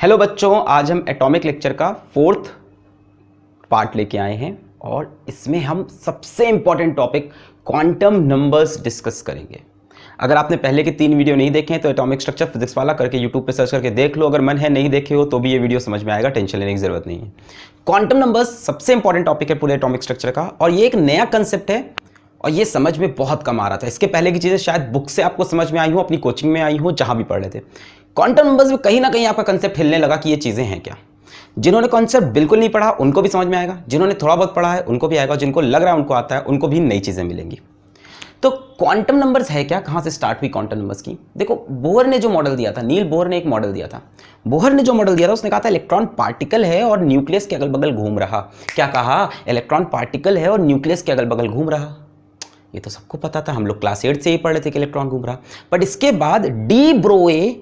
Hello बच्चों, आज हम एटॉमिक लेक्चर का 4th पार्ट लेके आए हैं और इसमें हम सबसे important topic quantum numbers discuss करेंगे। अगर आपने पहले के 3 वीडियो नहीं देखे हैं तो एटॉमिक स्ट्रक्चर फिजिक्स वाला करके यूट्यूब पे सर्च करके देख लो। अगर मन है नहीं देखे हो तो भी ये वीडियो समझ में आएगा, टेंशन लेने की जरूरत नहीं है। क्वांटम नंबर्स सबसे इंपॉर्टेंट टॉपिक है पूरे एटॉमिक स्ट्रक्चर का और ये एक नया कंसेप्ट है और ये समझ में बहुत कम आ रहा था। इसके पहले की चीज़ें शायद बुक से आपको समझ में आई हो, अपनी कोचिंग में आई हो, जहाँ भी पढ़ रहे थे। क्वांटम नंबर्स में कहीं ना कहीं आपका कंसेप्ट हिलने लगा कि ये चीज़ें हैं क्या। जिन्होंने कॉन्सेप्ट बिल्कुल नहीं पढ़ा उनको भी समझ में आएगा, जिन्होंने थोड़ा बहुत पढ़ा है उनको भी आएगा, जिनको लग रहा है उनको आता है उनको भी नई चीज़ें मिलेंगी। तो क्वांटम नंबर्स है क्या, कहाँ से स्टार्ट हुई क्वांटम नंबर्स की? देखो, बोहर ने जो मॉडल दिया था, नील बोहर ने एक मॉडल दिया था। बोहर ने जो मॉडल दिया था उसने कहा था इलेक्ट्रॉन पार्टिकल है और न्यूक्लियस के अगल बगल घूम रहा। क्या कहा? इलेक्ट्रॉन पार्टिकल है और न्यूक्लियस के अगल बगल घूम रहा। ये तो सबको पता था, हम लोग क्लास 8 से ही पढ़ रहे थे कि इलेक्ट्रॉन घूम रहा। बट इसके बाद डी ब्रोए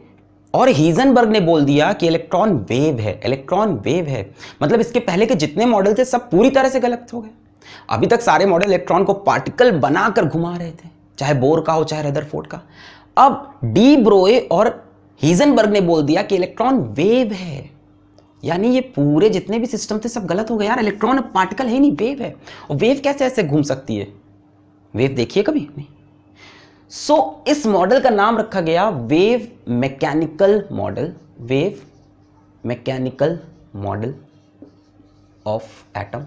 और हीजनबर्ग ने बोल दिया कि इलेक्ट्रॉन वेव है। इलेक्ट्रॉन वेव है मतलब इसके पहले के जितने मॉडल थे सब पूरी तरह से गलत हो गए। अभी तक सारे मॉडल इलेक्ट्रॉन को पार्टिकल बनाकर घुमा रहे थे, चाहे बोर का हो चाहे रदरफोर्ड का। अब डी ब्रोए और हीजनबर्ग ने बोल दिया कि इलेक्ट्रॉन वेव है, यानी ये पूरे जितने भी सिस्टम थे सब गलत हो गए। यार इलेक्ट्रॉन पार्टिकल है नहीं, वेव है। और वेव कैसे ऐसे घूम सकती है? वेव देखिए कभी नहीं। सो इस मॉडल का नाम रखा गया wave mechanical model, wave mechanical model of atom.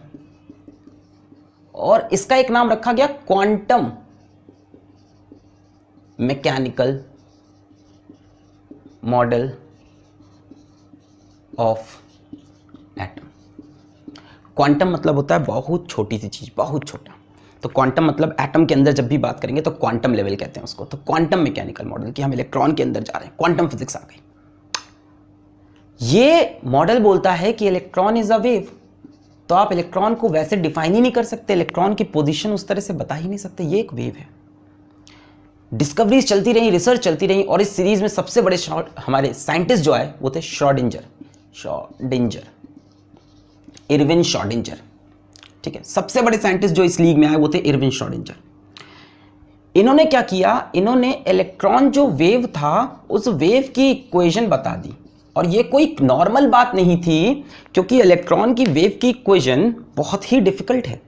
और इसका एक नाम रखा गया quantum mechanical model of atom. Quantum मतलब होता है बहुत छोटी सी चीज, बहुत छोटा। तो क्वांटम मतलब एटम के अंदर जब भी बात करेंगे तो क्वांटम लेवल कहते हैं उसको। तो क्वांटम मैकेनिकल मॉडल कि हम इलेक्ट्रॉन के अंदर जा रहे हैं, क्वांटम फिजिक्स आ गई। ये मॉडल बोलता है कि इलेक्ट्रॉन इज अ वेव। तो आप इलेक्ट्रॉन को वैसे डिफाइन ही नहीं कर सकते, इलेक्ट्रॉन की पोजीशन उस तरह से बता ही नहीं सकते, ये एक वेव है। डिस्कवरीज चलती रही, रिसर्च चलती रही और इस सीरीज में सबसे बड़े हमारे साइंटिस्ट जो आए वो थे श्रोडिंजर, इरविन श्रोडिंजर। ठीक है, सबसे बड़े साइंटिस्ट जो इस लीग में आए वो थे इरविन श्रोडिंजर। इन्होंने क्या किया, इन्होंने इलेक्ट्रॉन जो वेव था उस वेव की इक्वेशन बता दी। और ये कोई नॉर्मल बात नहीं थी क्योंकि इलेक्ट्रॉन की वेव की इक्वेशन बहुत ही डिफिकल्ट है।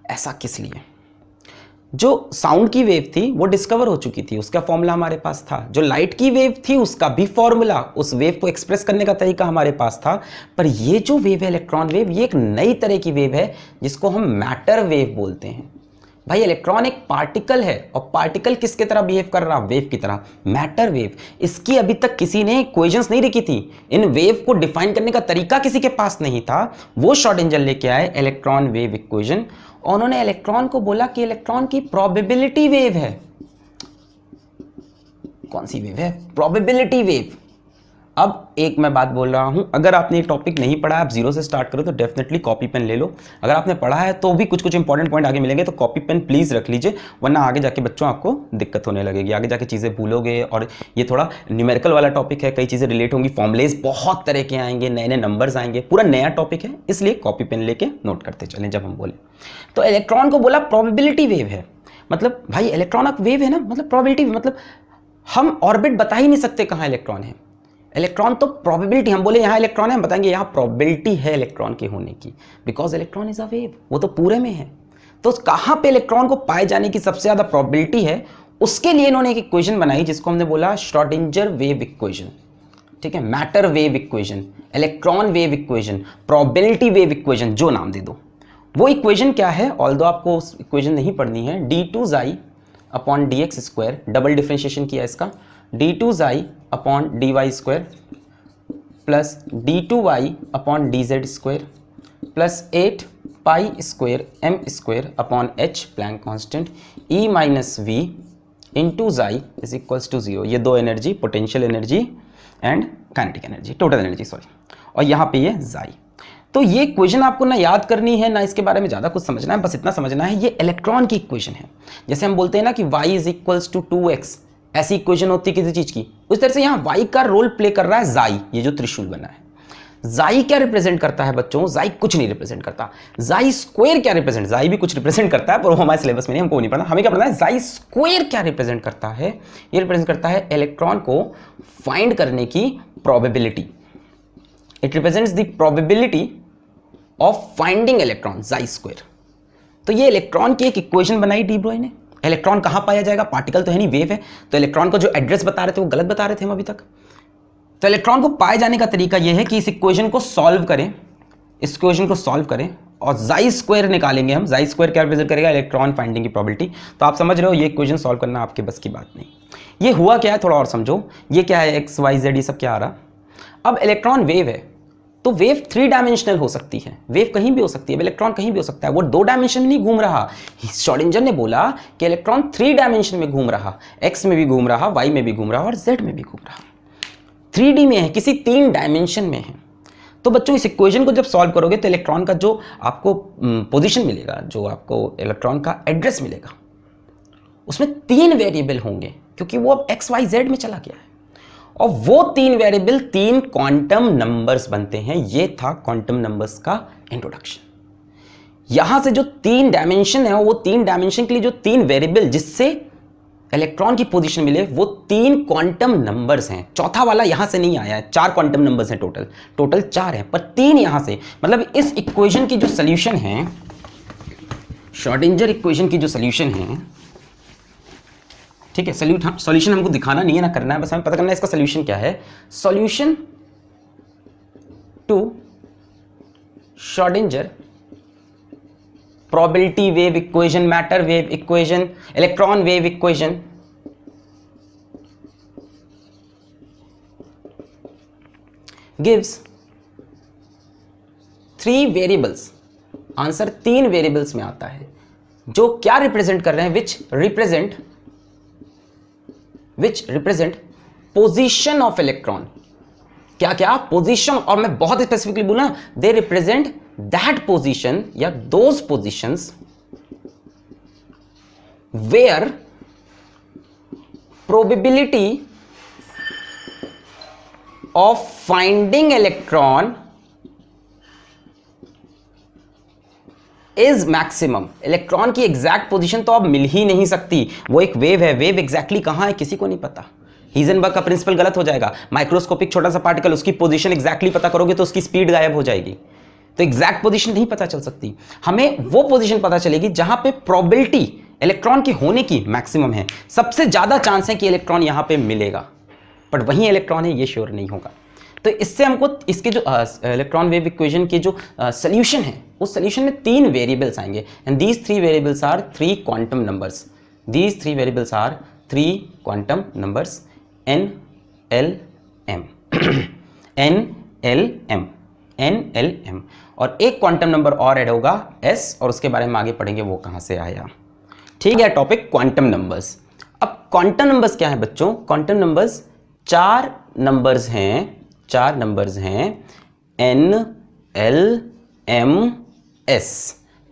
ऐसा किस लिए? जो साउंड की वेव थी वो डिस्कवर हो चुकी थी, उसका फॉर्मूला हमारे पास था। जो लाइट की वेव थी उसका भी फॉर्मूला, उस वेव को एक्सप्रेस करने का तरीका हमारे पास था। पर ये जो वेव है इलेक्ट्रॉन वेव, ये एक नई तरह की वेव है जिसको हम मैटर वेव बोलते हैं। भाई इलेक्ट्रॉन एक पार्टिकल है और पार्टिकल किसके तरह बिहेव कर रहा? वेव की तरह, मैटर वेव। इसकी अभी तक किसी ने इक्वेशंस नहीं लिखी थी, इन वेव को डिफाइन करने का तरीका किसी के पास नहीं था। वो श्रोडिंजर लेके आए इलेक्ट्रॉन वेव इक्वेशन और उन्होंने इलेक्ट्रॉन को बोला कि इलेक्ट्रॉन की प्रोबेबिलिटी वेव है। कौन सी वेव है? Probability wave. अब एक मैं बात बोल रहा हूं, अगर आपने एक टॉपिक नहीं पढ़ा, आप जीरो से स्टार्ट करो तो डेफिनेटली कॉपी पेन ले लो। अगर आपने पढ़ा है तो भी कुछ कुछ इंपॉर्टेंट पॉइंट आगे मिलेंगे, तो कॉपी पेन प्लीज रख लीजिए, वरना आगे जाके बच्चों आपको दिक्कत होने लगेगी, आगे जाके चीज़ें भूलोगे। और ये थोड़ा न्यूमेरिकल वाला टॉपिक है, कई चीज़ें रिलेट होंगी, फॉर्मुलेज बहुत तरह के आएंगे, नए नए नंबर्स आएंगे, पूरा नया टॉपिक है, इसलिए कॉपी पेन लेके नोट करते चलें जब हम बोले। तो इलेक्ट्रॉन को बोला प्रोबेबिलिटी वेव है, मतलब भाई इलेक्ट्रॉन एक वेव है ना, मतलब प्रोबेबिलिटी, मतलब हम ऑर्बिट बता ही नहीं सकते कहाँ इलेक्ट्रॉन है। इलेक्ट्रॉन तो प्रोबेबिलिटी, हम बोले यहाँ इलेक्ट्रॉन है, हम बताएंगे यहाँ प्रोबेबिलिटी है इलेक्ट्रॉन के होने की, because electron is a wave, वो तो पूरे में है। तो कहाँ पे इलेक्ट्रॉन को पाए जाने की सबसे ज्यादा प्रोबेबिलिटी है, उसके लिए इन्होंने एक इक्वेशन बनाई जिसको हमने बोला श्रोडिंजर वेव इक्वेशन। ठीक है, matter wave equation, electron wave equation, probability wave equation, जो नाम दे दो। वो इक्वेशन क्या है, ऑल्दो आपको उस इक्वेशन नहीं पढ़नी है, d2 अपॉन dx स्क्वायर, डबल डिफ्रेंशिएशन किया इसका, d2 upon dy square plus d2y upon dz square plus 8 pi square m square upon h Planck constant e minus v into psi is equals to 0। ये दो energy, potential energy and kinetic energy, total energy sorry, और यहाँ पे ये जाई। तो ये equation आपको ना याद करनी है ना इसके बारे में ज़्यादा कुछ समझना है, बस इतना समझना है ये इलेक्ट्रॉन की इक्वेशन है। जैसे हम बोलते हैं ना कि y is equals to 2x, ऐसी इक्वेशन होती है किसी चीज़ की, उस तरह से यहाँ y का रोल प्ले कर रहा है जाई, ये जो त्रिशूल बना है। जाई क्या रिप्रेजेंट करता है बच्चों? जाई कुछ नहीं रिप्रेजेंट करता। जाई स्क्वायर क्या रिप्रेजेंट, जाई भी कुछ रिप्रेजेंट करता है पर वो हमारे सिलेबस में नहीं, हमको नहीं पढ़ना। हमें क्या पढ़ना है, जाई स्क्वायर क्या रिप्रेजेंट करता है? ये रिप्रेजेंट करता है इलेक्ट्रॉन को फाइंड करने की probability. It represents the probability of finding electron जाई स्क्वायर। तो ये इलेक्ट्रॉन की एक इक्वेशन बनाई डी ब्रोई ने। इलेक्ट्रॉन कहां पाया जाएगा, पार्टिकल तो है नहीं, वेव है, तो इलेक्ट्रॉन को जो एड्रेस बता रहे थे वो गलत बता रहे थे हम अभी तक। तो इलेक्ट्रॉन को पाए जाने का तरीका यह है कि इस इक्वेशन को सॉल्व करें, इस इक्वेशन को सॉल्व करें और जाई स्क्वायर निकालेंगे हम। जाई स्क्वायर क्या रिप्रेजेंट करेगा, इलेक्ट्रॉन फाइंडिंग की प्रोबेबिलिटी। तो आप समझ रहे हो ये इक्वेशन सॉल्व करना आपके बस की बात नहीं। ये हुआ क्या है थोड़ा और समझो, ये क्या है, एक्स वाई जेड ये सब क्या आ रहा। अब इलेक्ट्रॉन वेव है, तो वेव 3 डायमेंशनल हो सकती है, वेव कहीं भी हो सकती है, इलेक्ट्रॉन कहीं भी हो सकता है, वो 2 डायमेंशन में नहीं घूम रहा। श्रोडिंगर ने बोला कि इलेक्ट्रॉन 3 डायमेंशन में घूम रहा, एक्स में भी घूम रहा, वाई में भी घूम रहा और जेड में भी घूम रहा, 3D में है, किसी 3 डायमेंशन में है। तो बच्चों इस इक्वेशन को जब सॉल्व करोगे तो इलेक्ट्रॉन का जो आपको पोजीशन मिलेगा, जो आपको इलेक्ट्रॉन का एड्रेस मिलेगा, उसमें 3 वेरिएबल होंगे, क्योंकि वो अब एक्स वाई जेड में चला गया है। और वो 3 वेरिएबल 3 क्वांटम नंबर्स बनते हैं। ये था क्वांटम नंबर्स का इंट्रोडक्शन। यहां से जो 3 डायमेंशन है, वो 3 डायमेंशन के लिए जो 3 वेरिएबल जिससे इलेक्ट्रॉन की पोजीशन मिले, वो 3 क्वांटम नंबर्स हैं। चौथा वाला यहां से नहीं आया है, 4 क्वांटम नंबर्स हैं टोटल 4 हैं, पर 3 यहां से। मतलब इस इक्वेशन की जो सोल्यूशन है, श्रोडिंगर इक्वेशन की जो सोल्यूशन है, ठीक है, सॉल्यूशन हमको दिखाना नहीं है ना करना है, बस हमें पता करना है इसका सॉल्यूशन क्या है। Solution to Schrodinger probability wave equation, matter wave equation, electron wave equation gives 3 variables. Answer 3 variables में आता है, जो क्या रिप्रेजेंट कर रहे हैं, which represent position of electron. क्या क्या पोजीशन, और मैं बहुत स्पेसिफिकली बोला, दे रिप्रेजेंट दैट पोजीशन या those positions where probability of finding electron is maximum. Electron की एग्जैक्ट पोजीशन तो अब मिल ही नहीं सकती, वो एक वेव है, वेव एग्जैक्टली कहां है किसी को नहीं पता। हीजनबर्ग का प्रिंसिपल गलत हो जाएगा। माइक्रोस्कोपिक छोटा सा पार्टिकल, उसकी पोजीशन एग्जैक्टली पता करोगे तो उसकी स्पीड गायब हो जाएगी, तो एग्जैक्ट पोजीशन नहीं पता चल सकती। हमें वो पोजीशन पता चलेगी जहां पे प्रोबेबिलिटी इलेक्ट्रॉन के होने की मैक्सिमम है, सबसे ज्यादा चांस है कि इलेक्ट्रॉन यहां पे मिलेगा, बट वहीं इलेक्ट्रॉन है ये श्योर नहीं होगा। तो इससे हमको इसके जो इलेक्ट्रॉन वेव इक्वेशन के जो सोल्यूशन है, उस सोल्यूशन में 3 वेरिएबल्स आएंगे, and these 3 variables are 3 quantum numbers. These 3 variables are 3 quantum numbers n l m n l m, और एक क्वांटम नंबर और ऐड होगा s, और उसके बारे में आगे पढ़ेंगे वो कहां से आया। ठीक है, टॉपिक क्वांटम नंबर्स। अब क्वांटम नंबर्स क्या है बच्चों, क्वांटम नंबर्स 4 नंबर्स हैं n l m s।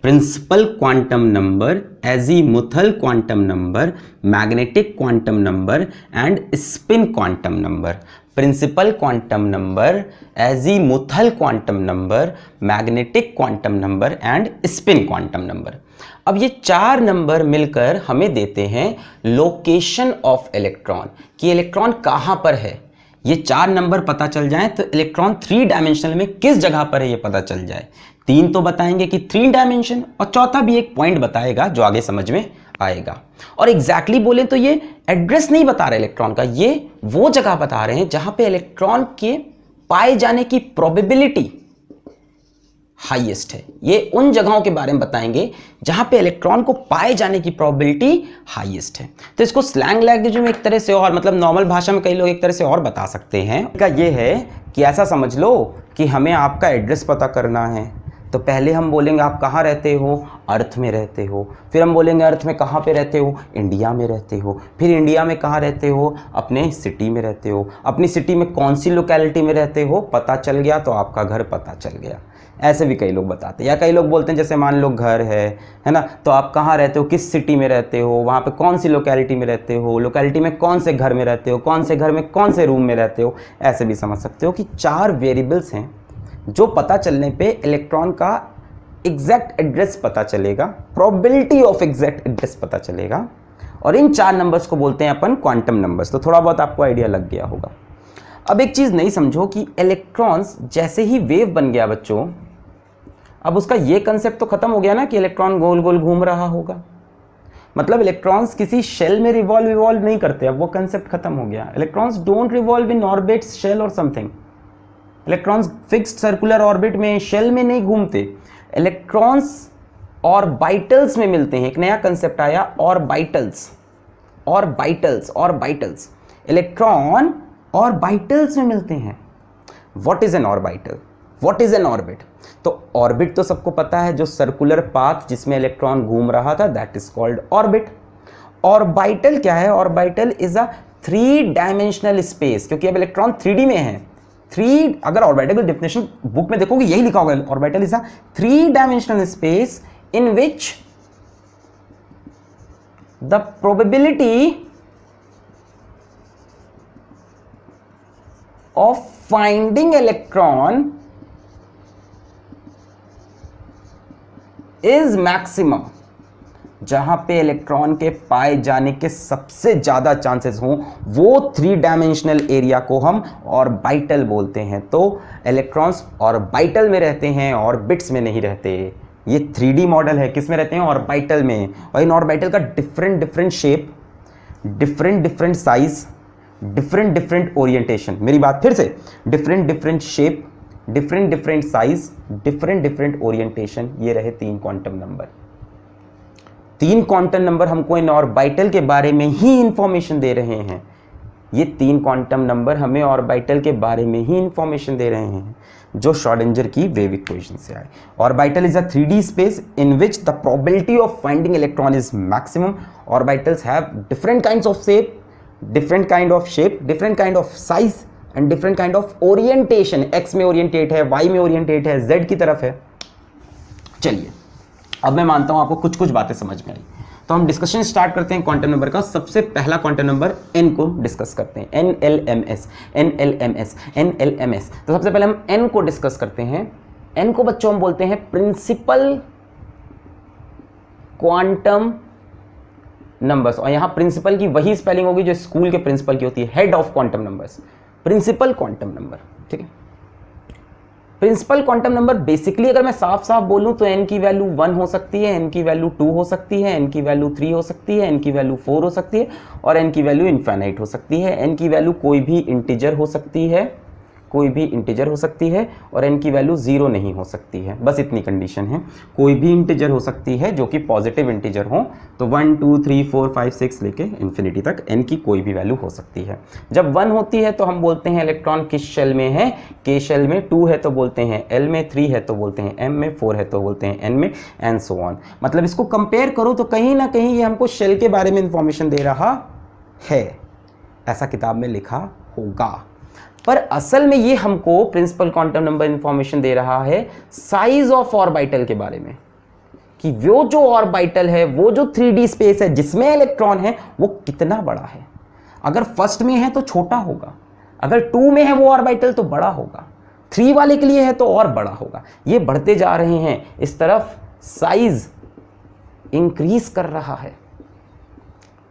Principal quantum number, azimuthal quantum number, magnetic quantum number and spin quantum number. Principal quantum number, azimuthal quantum number, magnetic quantum number and spin quantum number. अब ये 4 number मिलकर हमें देते हैं location of electron, कि electron कहां पर है। ये 4 नंबर पता चल जाए तो इलेक्ट्रॉन 3 डायमेंशनल में किस जगह पर है ये पता चल जाए। 3 तो बताएंगे कि 3 डायमेंशन, और चौथा भी एक पॉइंट बताएगा जो आगे समझ में आएगा। और एग्जैक्टली बोले तो ये एड्रेस नहीं बता रहे इलेक्ट्रॉन का, ये वो जगह बता रहे हैं जहां पे इलेक्ट्रॉन के पाए जाने की प्रोबेबिलिटी हाईएस्ट है। ये उन जगहों के बारे में बताएंगे जहां पे इलेक्ट्रॉन को पाए जाने की प्रोबेबिलिटी हाईएस्ट है। तो इसको स्लैंग लैंग्वेज में एक तरह से, और मतलब नॉर्मल भाषा में कई लोग एक तरह से और बता सकते हैं। का ये है कि ऐसा समझ लो कि हमें आपका एड्रेस पता करना है, तो पहले हम बोलेंगे आप कहाँ रहते हो, अर्थ में रहते हो। फिर हम बोलेंगे अर्थ में कहाँ पे रहते हो, इंडिया में रहते हो। फिर इंडिया में कहाँ रहते हो, अपने सिटी में रहते हो। अपनी सिटी में कौन सी लोकेलिटी में रहते हो, पता चल गया तो आपका घर पता चल गया। ऐसे भी कई लोग बताते हैं, या कई लोग बोलते हैं जैसे मान लो घर है ना, तो आप कहाँ रहते हो, किस सिटी में रहते हो, वहाँ पे कौन सी लोकेलिटी में रहते हो, लोकेलिटी में कौन से घर में रहते हो, कौन से घर में कौन से रूम में रहते हो। ऐसे भी समझ सकते हो कि 4 वेरिएबल्स हैं जो पता चलने पे इलेक्ट्रॉन का एग्जैक्ट एड्रेस पता चलेगा, प्रोबेबिलिटी ऑफ एग्जैक्ट एड्रेस पता चलेगा, और इन 4 नंबर्स को बोलते हैं अपन क्वांटम नंबर्स। तो थोड़ा बहुत आपको आइडिया लग गया होगा। अब एक चीज़ नहीं समझो कि इलेक्ट्रॉन्स जैसे ही वेव बन गया बच्चों, अब उसका ये कंसेप्ट तो खत्म हो गया ना कि इलेक्ट्रॉन गोल गोल घूम रहा होगा। मतलब इलेक्ट्रॉन्स किसी शेल में रिवॉल्व नहीं करते, अब वो कंसेप्ट खत्म हो गया। Electrons don't revolve in orbits, shell और something. Electrons fixed circular orbit में, शेल में नहीं घूमते। इलेक्ट्रॉन्स ऑर्बिटल्स में मिलते हैं। एक नया कंसेप्ट आया, ऑर्बिटल्स। इलेक्ट्रॉन ऑर्बिटल्स में मिलते हैं। What is an orbital, what is an orbit? तो ऑर्बिट तो सबको पता है, जो सर्कुलर पाथ जिसमें इलेक्ट्रॉन घूम रहा था, that is called orbit. Orbital क्या है? Orbital is a 3 dimensional space, क्योंकि अब इलेक्ट्रॉन 3D में है। अगर ऑर्बिटल की डेफिनेशन बुक में देखोगे यही लिखा होगा, orbital is a 3 dimensional space in which the probability of finding electron is maximum। जहां पे इलेक्ट्रॉन के पाए जाने के सबसे ज्यादा चांसेस हों, वो 3 डायमेंशनल एरिया को हम ऑर्बिटल बोलते हैं। तो इलेक्ट्रॉन्स ऑर्बिटल में रहते हैं, ऑर्बिट्स में नहीं रहते। ये 3D मॉडल है, किस में रहते हैं? ऑर्बिटल में। और इन ऑर्बिटल का different shape, different size, different orientation. मेरी बात फिर से, different shape, different size, different orientation. ये रहे 3 क्वांटम नंबर। 3 क्वांटम नंबर हमको इन ऑर्बिटल के बारे में ही इंफॉर्मेशन दे रहे हैं। ये 3 क्वांटम नंबर हमें ऑर्बिटल के बारे में ही इंफॉर्मेशन दे रहे हैं, जो श्रोडिंगर की वेव इक्वेशन से आए। Orbital is a 3D space in which the probability of finding electron is maximum. Orbitals have different kinds of shape, different kind of size and different kind of orientation। x में ओरिएंटेट है, y में ओरिएंटेट है, z की तरफ है। चलिए अब मैं मानता हूं आपको कुछ बातें समझ में आई, तो हम डिस्कशन स्टार्ट करते हैं क्वांटम नंबर का। सबसे पहला क्वांटम नंबर n को डिस्कस करते हैं। NLMS। तो सबसे पहले हम n को डिस्कस करते हैं। n को बच्चों हम बोलते हैं प्रिंसिपल क्वांटम नंबर्स। और यहां प्रिंसिपल की वही स्पेलिंग होगी जो स्कूल के प्रिंसिपल की होती है, head of quantum numbers, principal quantum number. ठीक है, प्रिंसिपल क्वांटम नंबर बेसिकली अगर मैं साफ बोलूं तो n की वैल्यू 1 हो सकती है, n की वैल्यू 2 हो सकती है, n की वैल्यू 3 हो सकती है, n की वैल्यू 4 हो सकती है, और n की वैल्यू इनफाइनाइट हो सकती है। n की वैल्यू कोई भी इंटीजर हो सकती है, और n की वैल्यू 0 नहीं हो सकती है। बस इतनी कंडीशन है। कोई भी इंटीजर हो सकती है जो कि पॉजिटिव इंटीजर हो, तो 1 2 3 4 5 6 लेके इन्फिनिटी तक n की कोई भी वैल्यू हो सकती है। जब 1 होती है तो हम बोलते हैं इलेक्ट्रॉन किस शेल में है, k शेल में, 2 है तो बोलते हैं l में, 3 है तो बोलते हैं m में, 4 है तो बोलते हैं n में, एंड सो ऑन। मतलब इसको कंपेयर करो तो कहीं ना कहीं ये हमको शेल के बारे में इंफॉर्मेशन दे रहा है, ऐसा किताब में लिखा होगा। पर असल में ये हमको प्रिंसिपल क्वांटम नंबर इंफॉर्मेशन दे रहा है साइज ऑफ ऑर्बिटल के बारे में, कि वो जो ऑर्बिटल है, वो जो 3D स्पेस है जिसमें इलेक्ट्रॉन है, वो कितना बड़ा है। अगर फर्स्ट में है तो छोटा होगा, अगर 2 में है वो ऑर्बिटल तो बड़ा होगा, 3 वाले के लिए है तो और बड़ा होगा। ये बढ़ते जा रहे हैं इस तरफ, साइज इंक्रीज कर रहा है।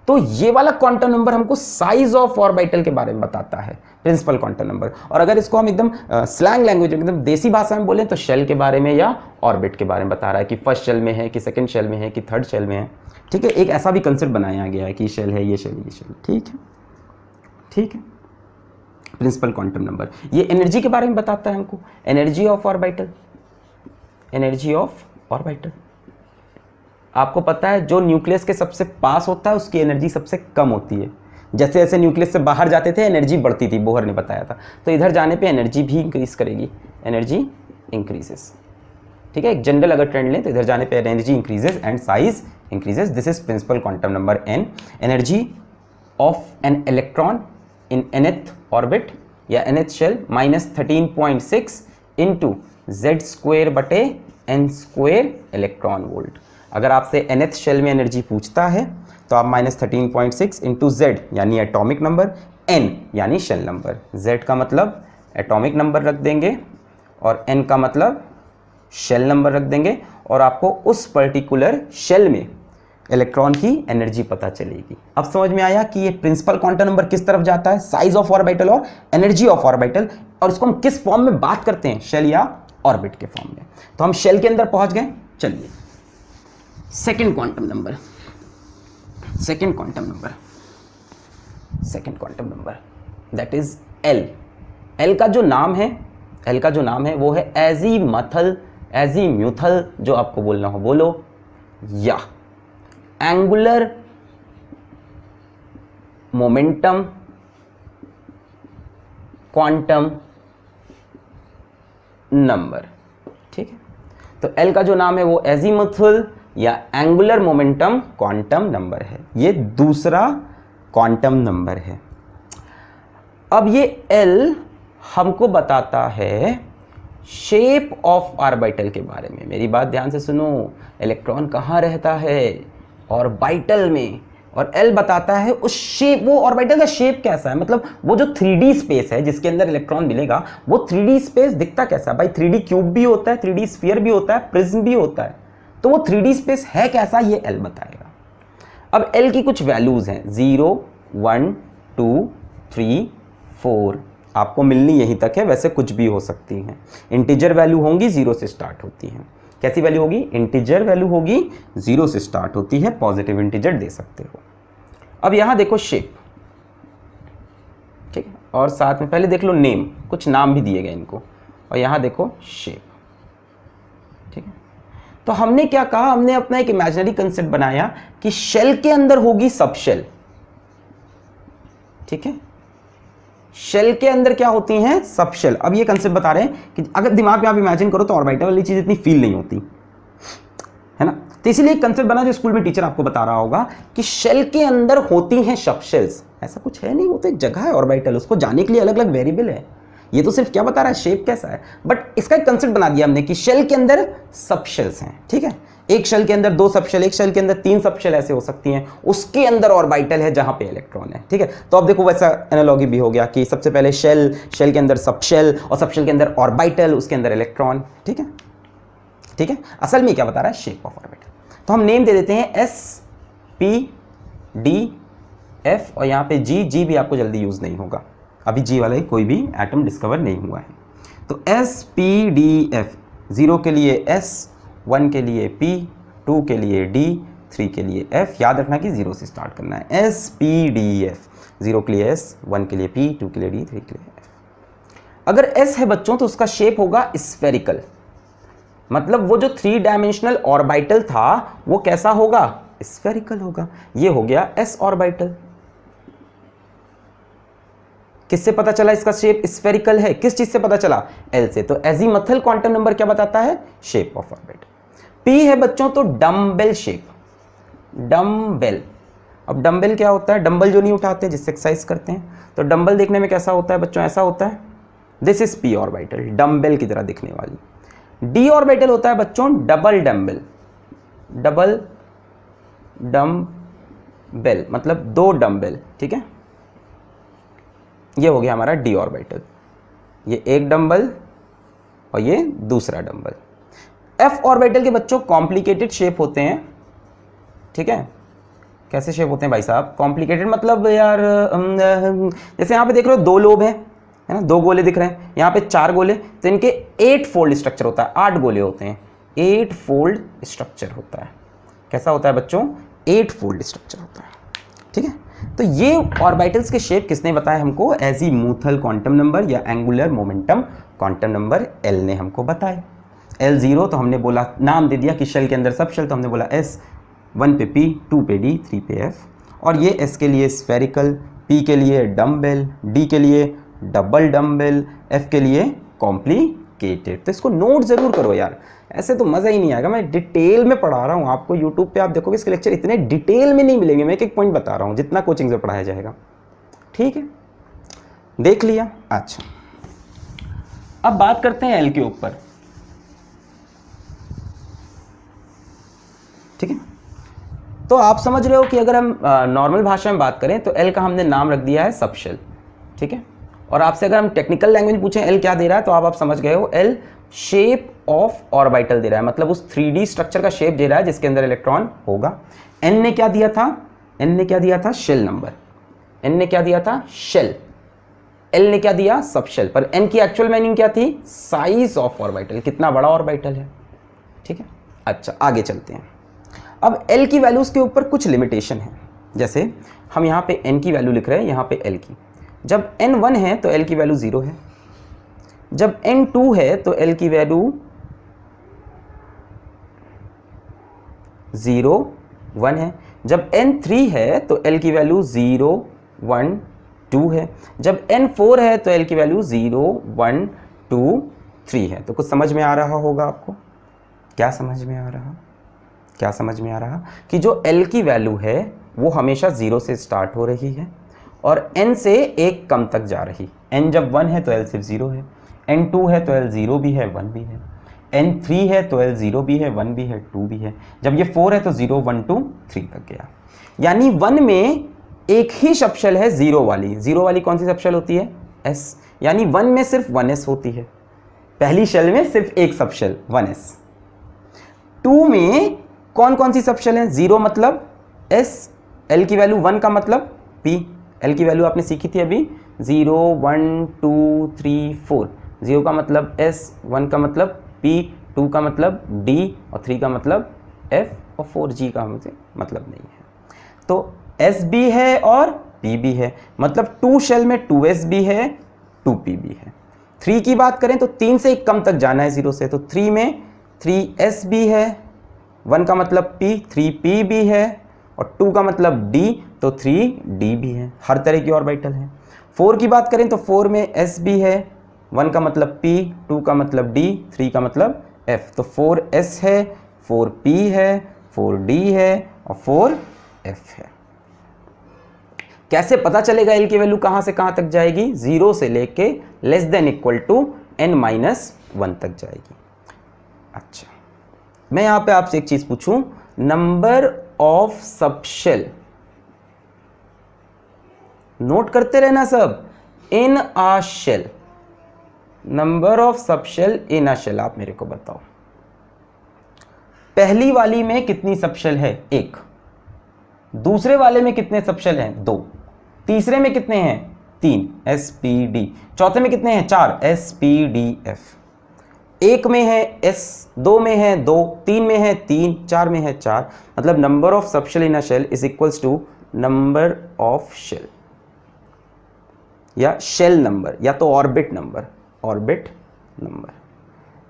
तो ये वाला क्वांटम नंबर हमको साइज ऑफ ऑर्बिटल के बारे में बताता है, प्रिंसिपल क्वांटम नंबर। और अगर इसको हम एकदम स्लैंग लैंग्वेज, एकदम देसी भाषा में बोलें तो शेल के बारे में या ऑर्बिट के बारे में बता रहा है, कि फर्स्ट शेल में है, कि सेकंड शेल में है, कि थर्ड शेल में है। ठीक है, एक ऐसा भी कंसेप्ट बनाया गया है कि शेल है, ये शेल, ये शेल। ठीक है। प्रिंसिपल क्वांटम नंबर ये एनर्जी के बारे में बताता है हमको, एनर्जी ऑफ ऑर्बिटल। आपको पता है जो न्यूक्लियस के सबसे पास होता है उसकी एनर्जी सबसे कम होती है। जैसे जैसे न्यूक्लियस से बाहर जाते थे एनर्जी बढ़ती थी, बोहर ने बताया था। तो इधर जाने पे एनर्जी भी इंक्रीज करेगी, एनर्जी इंक्रीजेस। ठीक है, एक जनरल अगर ट्रेंड लें तो इधर जाने पे energy increases and size increases. This is principal quantum number n। Energy of an electron in nth orbit या nth shell -13.6 into Z²/n² electron volt. अगर आपसे nth शेल में एनर्जी पूछता है तो आप -13.6 इंटू Z यानी एटॉमिक नंबर, n यानी शेल नंबर। Z का मतलब एटॉमिक नंबर रख देंगे और n का मतलब शेल नंबर रख देंगे, और आपको उस पर्टिकुलर शेल में इलेक्ट्रॉन की एनर्जी पता चलेगी। अब समझ में आया कि ये प्रिंसिपल क्वांटम नंबर किस तरफ जाता है, साइज ऑफ ऑर्बिटल और एनर्जी ऑफ ऑर्बिटल, और इसको हम किस फॉर्म में बात करते हैं, शेल या ऑर्बिट के फॉर्म में। तो हम शेल के अंदर पहुंच गए। चलिए second quantum number that is L. L का जो नाम है वो है एजीम्यूथल, जो आपको बोलना हो बोलो, या एंगुलर मोमेंटम क्वांटम नंबर। ठीक है, तो एल का जो नाम है वो एजीमुथल या एंगुलर मोमेंटम क्वांटम नंबर है। ये दूसरा क्वांटम नंबर है। अब ये एल हमको बताता है शेप ऑफ ऑर्बिटल के बारे में। मेरी बात ध्यान से सुनो, इलेक्ट्रॉन कहाँ रहता है, ऑर्बिटल में, और एल बताता है उस शेप, वो ऑर्बिटल का शेप कैसा है, मतलब वो जो 3D स्पेस है जिसके अंदर इलेक्ट्रॉन मिलेगा, वो 3D स्पेस दिखता कैसा है। भाई 3D क्यूब भी होता है, 3D स्फीयर भी होता है, प्रिज्म भी होता है, तो वो 3D स्पेस है कैसा, ये एल बताएगा। अब एल की कुछ वैल्यूज हैं, 0, 1, 2, 3, 4, आपको मिलनी यहीं तक है, वैसे कुछ भी हो सकती हैं। इंटीजर वैल्यू होंगी, 0 से स्टार्ट होती हैं। कैसी वैल्यू होगी, इंटीजर वैल्यू होगी, 0 से स्टार्ट होती है, पॉजिटिव इंटीजर दे सकते हो। अब यहां देखो शेप, ठीक है, और साथ में पहले देख लो नेम, कुछ नाम भी दिए गए इनको, और यहां देखो शेप। ठीक है, तो हमने क्या कहा, हमने अपना एक इमेजिनरी कंसेप्ट बनाया कि शेल के अंदर होगी सब शेल। ठीक है, शेल के अंदर क्या होती हैं, सब शेल। अब ये कंसेप्ट बता रहे हैं कि अगर दिमाग में आप इमेजिन करो तो ऑर्बिटल वाली चीज इतनी फील नहीं होती है ना, तो इसीलिए एक कंसेप्ट बना जो स्कूल में टीचर आपको बता रहा होगा कि शेल के अंदर होती हैं सब शेल्स। ऐसा कुछ है नहीं, वो तो एक जगह है ऑर्बिटल, उसको जाने के लिए अलग अलग वेरिएबल है। ये तो सिर्फ क्या बता रहा है, शेप कैसा है, बट इसका एक कंसेप्ट बना दिया हमने कि शेल के अंदर सब शेल्स हैं। ठीक है, एक शेल के अंदर 2 सब शेल, एक शेल के अंदर 3 सब शेल ऐसे हो सकती हैं, उसके अंदर ऑर्बिटल है जहां पे इलेक्ट्रॉन है। ठीक है, तो अब देखो वैसा एनालॉजी भी हो गया कि सबसे पहले शेल के अंदर सब शेल, और सब शेल के अंदर ऑर्बिटल, उसके अंदर इलेक्ट्रॉन। ठीक है, ठीक है, असल में क्या बता रहा है, शेप ऑफ ऑर्बिटल। तो हम नेम दे देते हैं S P D F, और यहाँ पे G भी आपको जल्दी यूज नहीं होगा, अभी G वाला ही कोई भी एटम डिस्कवर नहीं हुआ है। तो S P D F, 0 के लिए S, 1 के लिए P, 2 के लिए D, 3 के लिए F। याद रखना कि 0 से स्टार्ट करना है, S P D F, 0 के लिए S, 1 के लिए P, 2 के लिए D, 3 के लिए F। अगर S है बच्चों तो उसका शेप होगा स्फेरिकल, मतलब वो जो 3 डायमेंशनल ऑर्बिटल था वो कैसा होगा, स्फेरिकल होगा। ये हो गया S ऑर्बिटल। किससे पता चला इसका शेप स्फेरिकल है, किस चीज से पता चला, L से। तो एजीमुथल क्वांटम नंबर क्या बताता है, शेप ऑफ ऑर्बिट। P है बच्चों तो डम्बेल शेप, डम्बेल। अब डम्बेल क्या होता है, डंबल जो नहीं उठाते जिससे एक्सरसाइज करते हैं, तो डंबल देखने में कैसा होता है बच्चों, ऐसा होता है। This is P orbital, dumbbell की तरह दिखने वाली। D ऑर्बिटल होता है बच्चों डबल डम्बेल, डबल डम्बेल मतलब 2 डम्बेल। ठीक है, ये हो गया हमारा D ऑर्बिटल, ये एक डंबल और ये दूसरा डंबल। F ऑर्बिटल के बच्चों कॉम्प्लिकेटेड शेप होते हैं। ठीक है, कैसे शेप होते हैं भाई साहब, कॉम्प्लिकेटेड मतलब यार जैसे यहाँ पे देख रहे हो 2 लोब हैं, है ना, 2 गोले दिख रहे हैं, यहाँ पे 4 गोले, तो इनके 8 फोल्ड स्ट्रक्चर होता है, 8 गोले होते हैं, 8 फोल्ड स्ट्रक्चर होता है। कैसा होता है बच्चों, 8 फोल्ड स्ट्रक्चर होता है। ठीक है, तो ये ऑर्बिटल्स के शेप किसने बताया हमको, एजीमुथल क्वांटम नंबर या angular momentum quantum number L ने हमको बताया। L0 तो हमने बोला, नाम दे दिया कि शेल के अंदर सब शेल, तो हमने बोला S, 1 पे P, 2 पे D, 3 पे F। और ये S के लिए स्फेरिकल, P के लिए डम्बेल, D के लिए डबल डम्बेल, F के लिए कॉम्प्लिकेटेड। तो इसको नोट जरूर करो यार, ऐसे तो मज़ा ही नहीं आएगा। मैं डिटेल में पढ़ा रहा हूँ आपको, यूट्यूब पे आप देखोगे इसके लेक्चर इतने डिटेल में नहीं मिलेंगे, मैं एक एक पॉइंट बता रहा हूँ जितना कोचिंग से पढ़ाया जाएगा। ठीक है, देख लिया। अच्छा, अब बात करते हैं L के ऊपर। ठीक है, तो आप समझ रहे हो कि अगर हम नॉर्मल भाषा में बात करें तो L का हमने नाम रख दिया है सब शेल। ठीक है, और आपसे अगर हम टेक्निकल लैंग्वेज पूछें एल क्या दे रहा है, तो आप समझ गए हो, एल शेप ऑफ ऑर्बिटल दे रहा है, मतलब उस 3D स्ट्रक्चर का शेप दे रहा है जिसके अंदर इलेक्ट्रॉन होगा। एन ने क्या दिया था, एन ने क्या दिया था, शेल नंबर, एन ने क्या दिया था, शेल, एल ने क्या दिया, सबशेल। पर एन की एक्चुअल मीनिंग क्या थी, साइज ऑफ ऑर्बिटल, कितना बड़ा ऑर्बिटल है। ठीक है, अच्छा आगे चलते हैं। अब एल की वैल्यूज के ऊपर कुछ लिमिटेशन है, जैसे हम यहाँ पे एन की वैल्यू लिख रहे हैं, यहाँ पे एल की, जब एन 1 है तो एल की वैल्यू 0 है, जब एन 2 है तो एल की वैल्यू 0 1 है, जब एन 3 है तो एल की वैल्यू 0 1 2 है, जब एन 4 है तो एल की वैल्यू 0 1 2 3 है। तो कुछ समझ में आ रहा होगा आपको, क्या समझ में आ रहा, क्या समझ में आ रहा कि जो एल की वैल्यू है वो हमेशा 0 से स्टार्ट हो रही है और n से 1 कम तक जा रही। n जब 1 है तो l सिर्फ 0 है, n 2 है तो l 0 भी है 1 भी है, n 3 है तो l 0 भी है 1 भी है 2 भी है, जब ये 4 है तो 0 1 2 3 तक गया। यानी 1 में एक ही सबशेल है 0 वाली, 0 वाली कौन सी सबशेल होती है, s, यानी 1 में सिर्फ 1s होती है, पहली शेल में सिर्फ एक सबशेल 1s। 2 में कौन कौन सी सबशेल है, 0 मतलब s, l की वैल्यू 1 का मतलब p, l की वैल्यू आपने सीखी थी अभी 0 1 2 3 4, 0 का मतलब s, 1 का मतलब p, 2 का मतलब d और 3 का मतलब f और 4g का मुझे मतलब नहीं है। तो s भी है और p भी है, मतलब 2 शेल में 2s भी है 2p भी है। 3 की बात करें तो 3 से एक कम तक जाना है 0 से, तो 3 में 3s भी है, 1 का मतलब p, 3p भी है और 2 का मतलब d, तो 3d भी है, हर तरह की ऑर्बिटल है। 4 की बात करें तो 4 में s भी है, 1 का मतलब p, 2 का मतलब d, 3 का मतलब f, तो 4s है, 4p है, 4d है और 4f है। कैसे पता चलेगा l की वैल्यू कहां से कहां तक जाएगी, 0 से लेके less than equal to n-1 तक जाएगी। अच्छा, मैं यहां पे आपसे एक चीज पूछूं, नंबर ऑफ सबशेल, नोट करते रहना सब, in a shell, number of subshell in a shell, आप मेरे को बताओ पहली वाली में कितनी सबशेल है, 1, दूसरे वाले में कितने सबशेल हैं, 2, तीसरे में कितने हैं, 3, SPD, चौथे में कितने हैं, 4, SPDF, 1 में है S, 2 में है 2, 3 में है 3, 4 में है 4, मतलब number of subshell in a shell is equals to number of shell या शेल नंबर या तो ऑर्बिट नंबर, ऑर्बिट नंबर।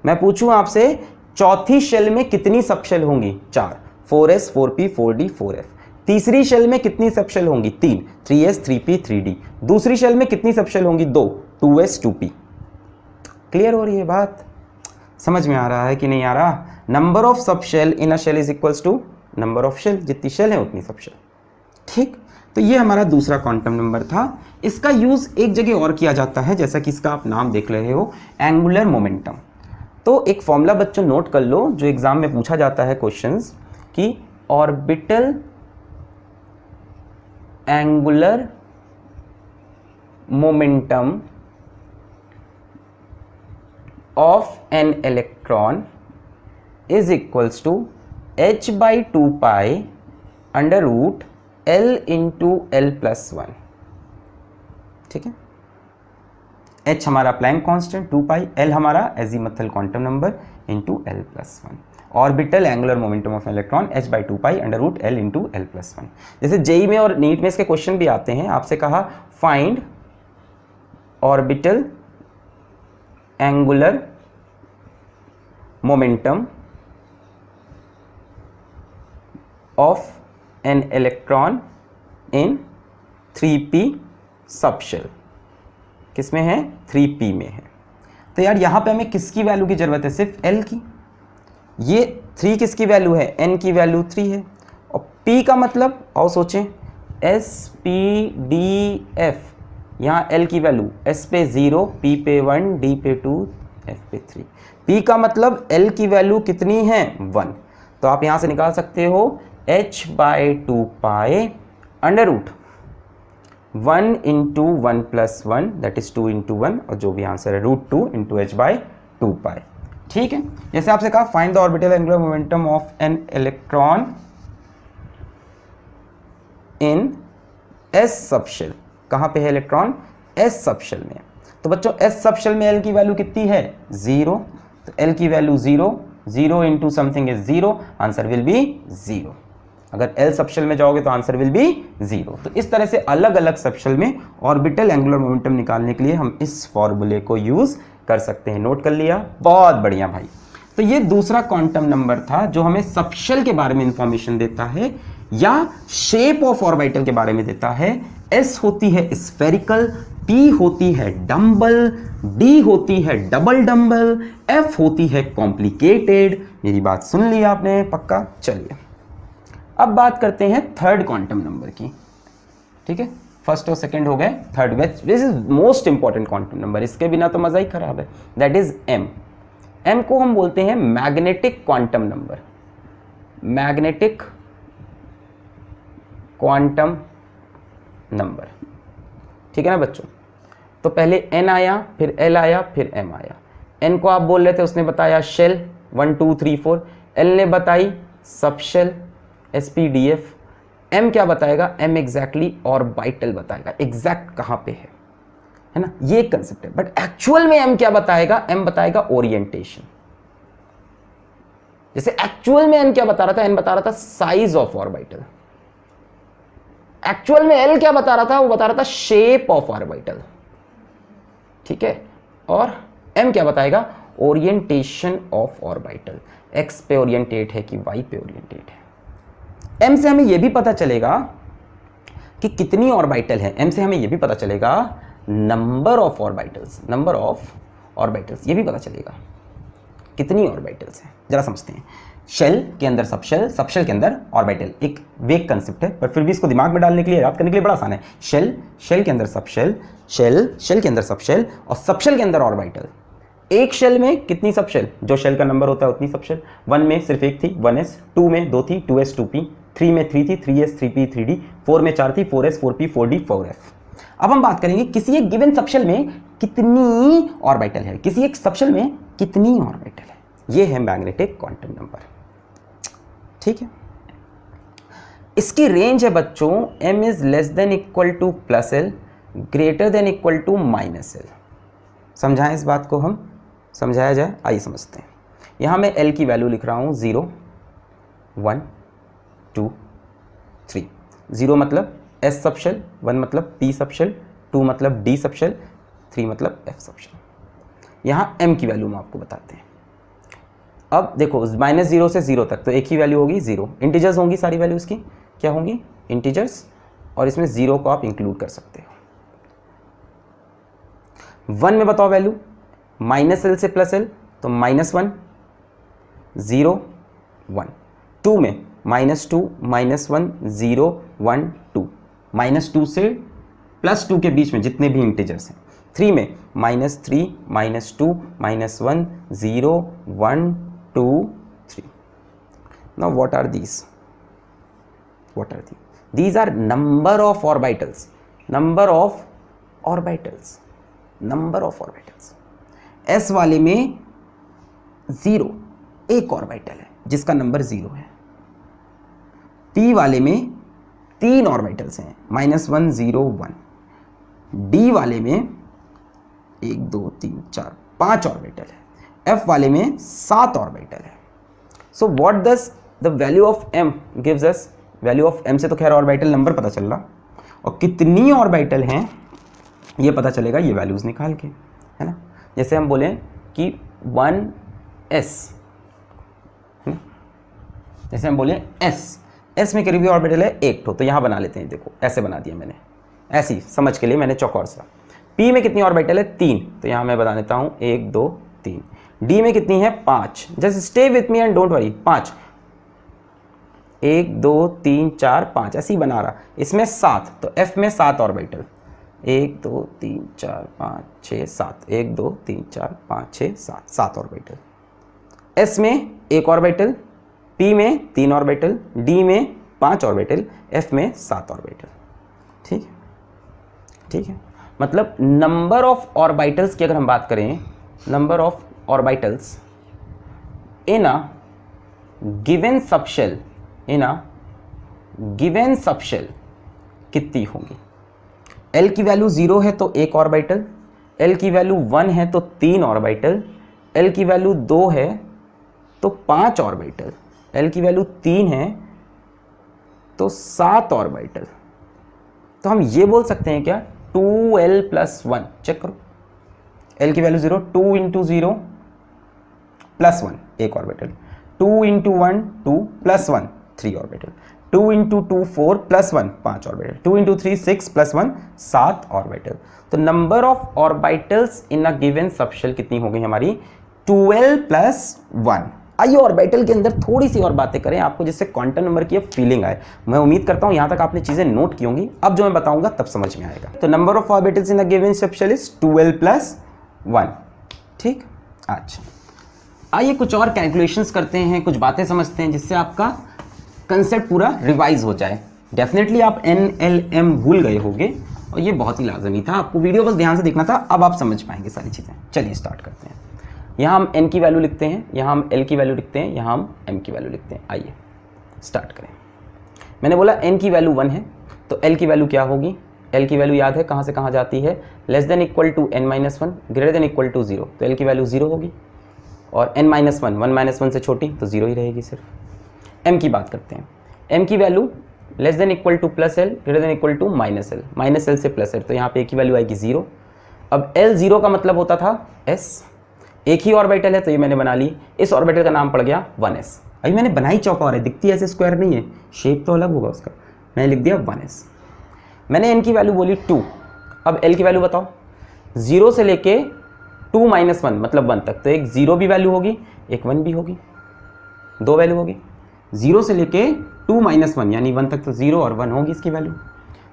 मैं पूछूं आपसे चौथी शेल में कितनी सबशेल होंगी, 4, 4s 4p 4d 4f, तीसरी शेल में कितनी सबशेल होंगी, 3, 3s 3p 3d, दूसरी शेल में कितनी सबशेल होंगी, 2, 2s 2p। क्लियर हो रही है बात, समझ में आ रहा है कि नहीं आ रहा। Number of subshell in a shell is equals to number of shell, जितनी शेल है उतनी सबशेल। ठीक, तो ये हमारा दूसरा क्वांटम नंबर था। इसका यूज एक जगह और किया जाता है, जैसा कि इसका आप नाम देख रहे हो, एंगुलर मोमेंटम। तो एक फॉर्मूला बच्चों नोट कर लो, जो एग्जाम में पूछा जाता है क्वेश्चंस, कि orbital angular momentum of an electron is equals to h/2 pi under root L into L+1। ठीक है, h हमारा प्लैंक कांस्टेंट 2 पाई, L हमारा azimuthal quantum number into L+1। Orbital angular momentum of electron h/2 pi under root L into L+1। जैसे JEE में और NEET में इसके question भी आते हैं, आपसे कहा find orbital angular momentum of an electron in 3p subshell, किस में है, 3p में है। तो यार यहां पे हमें किसकी वैल्यू की जरूरत है, सिर्फ L की। ये 3 किसकी वैल्यू है, N की वैल्यू 3 है, और P का मतलब आओ सोचें, SPDF, यहाँ L की वैल्यू S पे 0, P पे 1, D पे 2, F पे 3। P का मतलब L की वैल्यू कितनी है, 1। तो आप यहाँ से निकाल सकते हो h/2 pi under root 1 into 1 plus 1 that is 2 into 1 और जो भी आंसर है √2 इंटू h बाई 2 पाई। ठीक है, जैसे आपसे कहा find the orbital angular momentum of an electron in S subshell. कहाँ पे है इलेक्ट्रॉन? एस सबशेल में। तो बच्चों एस सबशेल में एल की वैल्यू कितनी है? 0। तो एल की value 0, 0 into something is 0, answer will be 0। अगर एल सबशेल में जाओगे तो आंसर विल बी 0। तो इस तरह से अलग अलग सबशेल में ऑर्बिटल एंगुलर मोमेंटम निकालने के लिए हम इस फॉर्मूले को यूज कर सकते हैं। नोट कर लिया? बहुत बढ़िया भाई। तो ये दूसरा क्वांटम नंबर था जो हमें सबशेल के बारे में इंफॉर्मेशन देता है या शेप ऑफ ऑर्बिटल के बारे में देता है। एस होती है स्फेरिकल, पी होती है डम्बल, डी होती है डबल डम्बल, एफ होती है कॉम्प्लिकेटेड। मेरी बात सुन ली आपने पक्का? चलिए अब बात करते हैं थर्ड क्वांटम नंबर की। ठीक है, फर्स्ट और सेकंड हो गए, third this is most important quantum number, इसके बिना तो मजा ही खराब है। That is M. एम को हम बोलते हैं magnetic quantum number. Magnetic quantum number, ठीक है ना बच्चों? तो पहले एन आया, फिर एल आया, फिर एम आया। एन को आप बोल रहे थे, उसने बताया शेल 1 2 3 4, एल ने बताई सबशेल SPDF, एम क्या बताएगा? एम एग्जैक्टली ऑर्बिटल बताएगा, एग्जैक्ट कहां पे है ना? ये एक कंसेप्ट है। बट एक्चुअल में एम क्या बताएगा? एम बताएगा ओरिएंटेशन। जैसे एक्चुअल में एन क्या बता रहा था? एन बता रहा था साइज ऑफ ऑर्बिटल। एक्चुअल में एल क्या बता रहा था? वो बता रहा था शेप ऑफ ऑर्बिटल। ठीक है, और एम क्या बताएगा? Orientation of orbital. एक्स पे ओरिएंटेट है कि वाई पे ओरिएंटेट है। एम से हमें यह भी पता चलेगा कि कितनी ऑर्बिटल है। एम से हमें यह भी पता चलेगा number of orbitals, number of orbitals, ये भी पता चलेगा कितनी ऑर्बिटल्स हैं। जरा समझते हैं। शेल के अंदर सबशेल, सबशेल के अंदर ऑर्बिटल, एक वेग कंसेप्ट है पर फिर भी इसको दिमाग में डालने के लिए, याद करने के लिए बड़ा आसान है। शेल, शेल के अंदर सबशेल, शेल, शेल के अंदर सबशेल और सबशेल के अंदर ऑर्बिटल। एक शेल में कितनी सबशेल? जो शेल का नंबर होता है उतनी सबशेल। 1 में सिर्फ एक थी 1s, 2 में 2 थी 2s 2p, 3 में 3 थी 3s 3p 3d, 4 में 4 थी 4s 4p 4d 4f। अब हम बात करेंगे किसी एक गिवन सबशेल में कितनी ऑर्बिटल है, किसी एक सबशेल में कितनी ऑर्बिटल है। ये है मैग्नेटिक क्वांटम नंबर। ठीक है, इसकी रेंज है बच्चों m is less than equal to plus L, greater than equal to minus L. समझाएं इस बात को, हम समझाया जाए, आइए समझते हैं। यहां मैं l की वैल्यू लिख रहा हूं 0 1 2 3। 0 मतलब s सबशेल, 1 मतलब p सबशेल, 2 मतलब d सबशेल, 3 मतलब f सबशेल। यहां m की वैल्यू हम आपको बताते हैं। अब देखो -0 से 0 तक तो एक ही वैल्यू होगी 0। इंटीजर्स होंगी सारी वैल्यूज़ की, क्या होंगी? इंटीजर्स, और इसमें 0 को आप इंक्लूड कर सकते हो। 1 में बताओ वैल्यू, -l से +l तो -1 0 1। 2 में -2 -1 0 1 2, -2 से +2 के बीच में जितने भी इंटीजर्स हैं। 3 में -3 -2 -1 0 1 2 3। Now what are these? What are these? These are number of orbitals. Number of orbitals. Number of orbitals. S वाले में 0 एक ऑर्बिटल है जिसका नंबर 0 है। P वाले में 3 ऑर्बिटल्स हैं, -1 0 1। D वाले में 1 2 3 4 5 ऑर्बिटल है। F वाले में 7 ऑर्बिटल है। So what does the value of m gives us? Value of m से तो खैर ऑर्बिटल नंबर पता चल रहा, और कितनी ऑर्बिटल हैं ये पता चलेगा ये वैल्यूज निकाल के, है ना? जैसे हम बोलें कि 1s, है ना? जैसे हम बोलें s में करीबी ऑर्बिटल है 1 तो यहाँ बना लेते हैं। देखो ऐसे बना दिया मैंने, ऐसी समझ के लिए मैंने चौकोर सा। p में कितनी ऑर्बिटल है? 3 तो यहाँ मैं बता देता हूँ 1 2 3। d में कितनी है? 5। Just stay with me and don't worry. 5 1 2 3 4 5 ऐसे ही बना रहा। इसमें 7 तो f में 7 ऑर्बिटल, 1 2 3 4 5 6 7, 1 2 3 4 5 6 7, 7 ऑर्बिटल। s में 1 ऑर्बिटल, p में 3 ऑर्बिटल, d में 5 ऑर्बिटल, f में 7 ऑर्बिटल। ठीक है, ठीक है, मतलब नंबर ऑफ ऑर्बिटल्स की अगर हम बात करें, number of orbitals in a given subshell, in a given subshell कितनी होंगी? L की वैल्यू 0 है तो एक ऑर्बिटल, L की वैल्यू 1 है तो 3 ऑर्बिटल, L की वैल्यू 2 है तो 5 ऑर्बिटल, L की वैल्यू 3 है तो 7 ऑर्बिटल। तो हम ये बोल सकते हैं क्या, 2L + 1, चेक करो, L की वैल्यू 0, 2 × 0 + 1 एक ऑर्बिटल, 2 × 1 2 + 1 3 ऑर्बिटल, 2 × 2 4 + 1 5 ऑर्बिटल, 2 × 3 6 + 1 7 ऑर्बिटल। तो number of orbitals in a given subshell कितनी हो गई हमारी? 12 + 1। आइए ऑर्बिटल के अंदर थोड़ी सी और बातें करें आपको, जिससे क्वांटम नंबर की फीलिंग आए। मैं उम्मीद करता हूं यहां तक आपने चीजें नोट की होंगी, अब जो मैं बताऊंगा तब समझ में आएगा। तो number of orbitals in a given subshell is 12 + 1। ठीक, अच्छा आइए कुछ और कैलकुलेशंस करते हैं, कुछ बातें समझते हैं, जिससे आपका कंसेप्ट पूरा रिवाइज हो जाए। डेफिनेटली आप NLM भूल गए होंगे और ये बहुत ही लाजमी था, आपको वीडियो बस ध्यान से देखना था, अब आप समझ पाएंगे सारी चीज़ें। चलिए स्टार्ट करते हैं। यहाँ हम n की वैल्यू लिखते हैं, यहाँ हम L की वैल्यू लिखते हैं, यहाँ हम m की वैल्यू लिखते हैं। आइए स्टार्ट करें। मैंने बोला n की वैल्यू 1 है तो L की वैल्यू क्या होगी? L की वैल्यू याद है कहाँ से कहाँ जाती है? Less than equal to n - 1 greater than equal to 0, तो L की वैल्यू 0 होगी, और n - 1 1 - 1 से छोटी तो 0 ही रहेगी सिर्फ। m की बात करते हैं, m की value less than equal to +L greater than equal to -L, -L से +L, तो यहाँ पे a की वैल्यू आएगी 0। अब L 0 का मतलब होता था s, एक ही ऑर्बिटल है तो ये मैंने बना ली, इस ऑर्बिटल का नाम पड़ गया 1s। अभी मैंने बनाई चौकोर है, दिखती ऐसे स्क्वायर नहीं है, शेप तो अलग होगा उसका, मैंने लिख दिया 1s। मैंने n की वैल्यू बोली 2, अब L की वैल्यू बताओ, 0 से लेके 2 - 1 मतलब 1 तक, तो एक 0 भी वैल्यू होगी, एक 1 भी होगी, दो वैल्यू होगी। 0 से लेके 2 - 1 यानी 1 तक तो 0 और 1 होगी इसकी वैल्यू।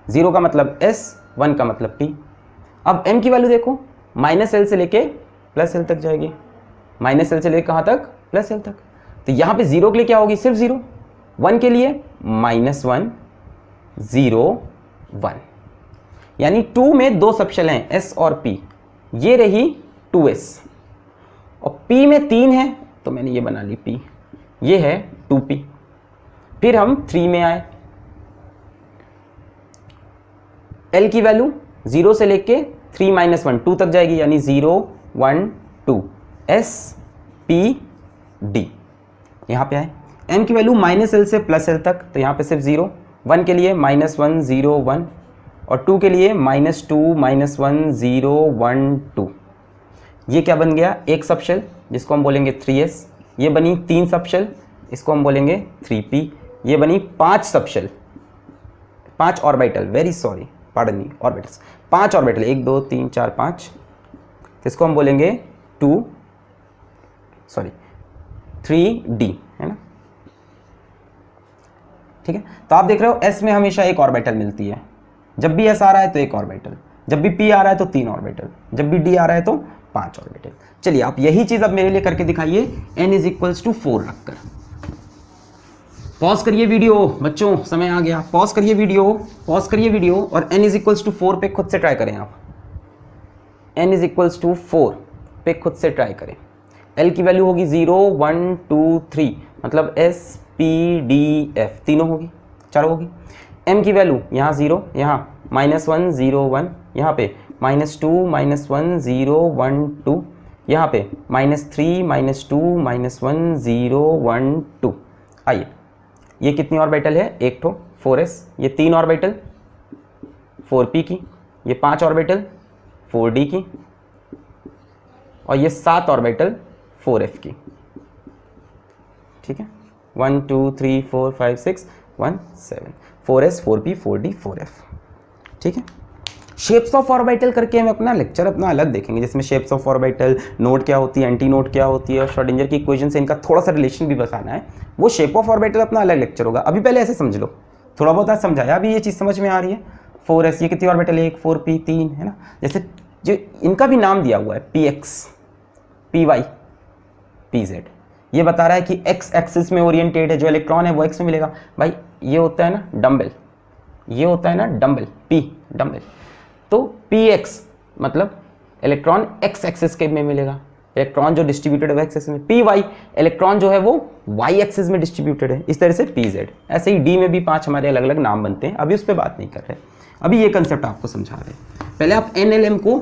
0 का मतलब s, 1 का मतलब p। अब m की वैल्यू देखो, -L से लेके +L तक जाएगी, -L से लेके कहाँ तक? +L तक। तो यहाँ पे 0 के लिए क्या होगी? सिर्फ 0, 1 के लिए -1 0 1, यानी 2 में 2 सबशेल हैं s और p, ये रही 2s, और p में 3 है तो मैंने ये बना ली p, ये है 2p। फिर हम 3 में आए, L की वैल्यू 0 से लेके 3 - 1 2 तक जाएगी, यानी 0 1 2 s p d। यहाँ पे आए, m की वैल्यू -L से +L तक, तो यहाँ पे सिर्फ 0, 1 के लिए -1 0 1, और 2 के लिए -2 -1 0 1 2। ये क्या बन गया? एक सबशेल जिसको हम बोलेंगे 3s, ये बनी 3 सबशेल, इसको हम बोलेंगे 3p, ये बनी 5 subshell, 5 orbital, very sorry pardon me, orbitals 5 orbital, 1 2 3 4 5, तो इसको हम बोलेंगे 3d, है ना? ठीक है, तो आप देख रहे हो s में हमेशा एक ऑर्बिटल मिलती है, जब भी s आ रहा है तो एक ऑर्बिटल, जब भी p आ रहा है तो 3 ऑर्बिटल, जब भी d आ रहा है तो 5 ऑर्बिटल। चलिए आप यही चीज अब मेरे लिए करके दिखाइए, n = 4 रखकर। पॉज करिए वीडियो बच्चों, समय आ गया, पॉज करिए वीडियो और n = 4 पे खुद से ट्राई करें आप, n = 4 पे खुद से ट्राई करें। L की वैल्यू होगी 0 1 2 3, मतलब s p d f तीनों होगी, चारों होगी। m की वैल्यू यहाँ 0, यहाँ -1 0 1, यहाँ पे -2 -1 0 1 2, यहाँ पे -3 -2 -1 0 1 2। आइए, ये कितनी ऑर्बिटल है? एक ठो 4s, ये 3 ऑर्बिटल 4p की, ये 5 ऑर्बिटल 4d की, और ये 7 ऑर्बिटल 4f की। ठीक है, 1 2 3 4 5 6 1 7, 4s 4p 4d 4f। ठीक है, शेप्स ऑफ ऑर्बिटल करके हम अपना लेक्चर अपना अलग देखेंगे, जिसमें शेप्स ऑफ ऑर्बिटल, नोड क्या होती है, एंटी नोड क्या होती है, और श्रोडिंगर की इक्वेशन से इनका थोड़ा सा रिलेशन भी बताना है, वो शेप ऑफ ऑर्बिटल अपना अलग लेक्चर होगा। अभी पहले ऐसे समझ लो, थोड़ा बहुत आज समझाया, अभी ये चीज़ समझ में आ रही है। 4s, ये कितनी ऑर्बिटल है? 1 4p 3, है ना? जैसे जो इनका भी नाम दिया हुआ है, px py pz, ये बता रहा है कि x एक्सिस में ओरिएंटेड है, जो इलेक्ट्रॉन है वो x में मिलेगा। भाई ये होता है ना डम्बल, ये होता है ना डम्बल, p डम्बल, तो px मतलब इलेक्ट्रॉन x एक्सिस के में मिलेगा, इलेक्ट्रॉन जो डिस्ट्रीब्यूटेड है x एक्सिस में, py इलेक्ट्रॉन जो है वो y एक्सिस में डिस्ट्रीब्यूटेड है, इस तरह से pz। ऐसे ही d में भी 5 हमारे अलग अलग नाम बनते हैं, अभी उस पर बात नहीं कर रहे, अभी ये कंसेप्ट आपको समझा रहे हैं। पहले आप NLM को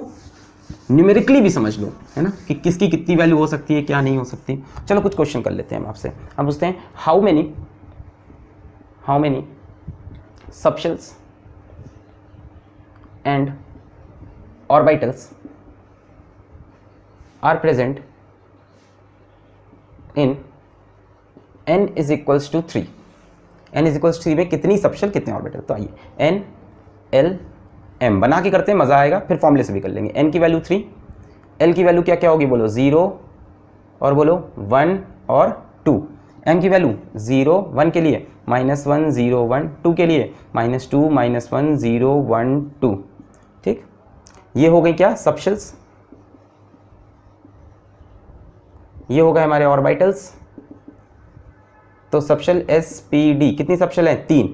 न्यूमेरिकली भी समझ लो, है ना, कि किसकी कितनी वैल्यू हो सकती है, क्या नहीं हो सकती। चलो कुछ क्वेश्चन कर लेते हैं हम आपसे। हम पूछते हैं how many subshells and orbitals are present in n is equals to 3। n is equals 3 में कितनी सबशेल कितने ऑर्बिटल। तो आइए n l m बना के करते हैं, मजा आएगा, फिर फॉर्मूले से भी कर लेंगे। n की वैल्यू 3, l की वैल्यू क्या क्या होगी, बोलो 0 और बोलो 1 और 2। m की वैल्यू 0 1 के लिए -1 0 1, 2 के लिए -2 -1 0 1 2। ठीक, ये हो गई क्या सबशेल्स, ये हो गए हमारे ऑर्बिटल्स। तो सबशेल SPD कितनी सबशेल है, 3।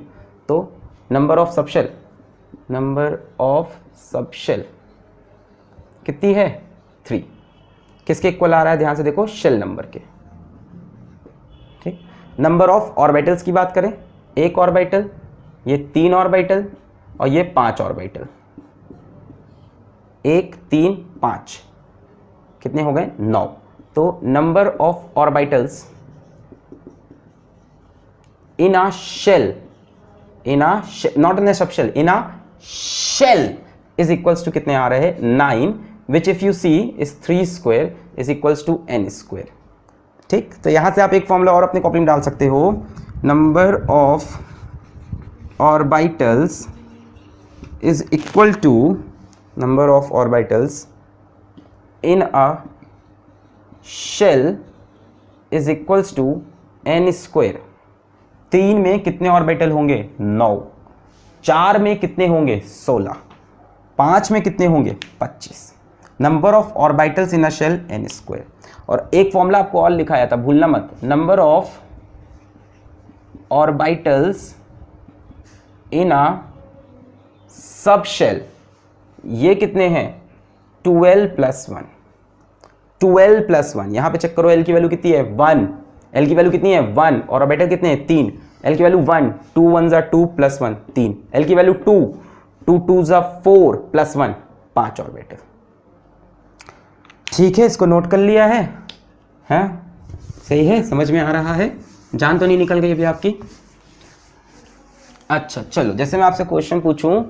तो नंबर ऑफ सबशेल कितनी है, 3। किसके इक्वल आ रहा है, ध्यान से देखो, शेल नंबर के। ठीक, नंबर ऑफ ऑर्बिटल्स की बात करें, 1 ऑर्बिटल, ये 3 ऑर्बिटल और ये 5 ऑर्बिटल, 1 3 5, कितने हो गए, 9। तो number of orbitals in a shell, not in a subshell, in a shell is equals to कितने आ रहे हैं, 9, which if you see is 3 square is equals to n square। ठीक, तो यहां से आप एक फॉर्मूला और अपने कॉपी में डाल सकते हो, number of orbitals is equal to number of orbitals in a shell is equals to n square. 3 में कितने ऑर्बिटल होंगे, 9। 4 में कितने होंगे, 16। 5 में कितने होंगे, 25। Number of orbitals in a shell n square. और एक फॉर्मूला आपको और लिखाया था, भूलना मत, number of orbitals in a subshell, ये कितने हैं, 12 + 1। 12 + 1, यहां पे चेक करो, l की वैल्यू कितनी है, 1। l की वैल्यू कितनी है, 1 और ऑर्बिटल कितने हैं, 3। l की वैल्यू 1, 2 1 = 2 + 1 3। l की वैल्यू 2, 2 2 = 4 + 1 5 ऑर्बिटल। ठीक है, इसको नोट कर लिया है, हैं, सही है, समझ में आ रहा है, जान तो नहीं निकल गई अभी आपकी। अच्छा चलो, जैसे मैं आपसे क्वेश्चन पूछूं,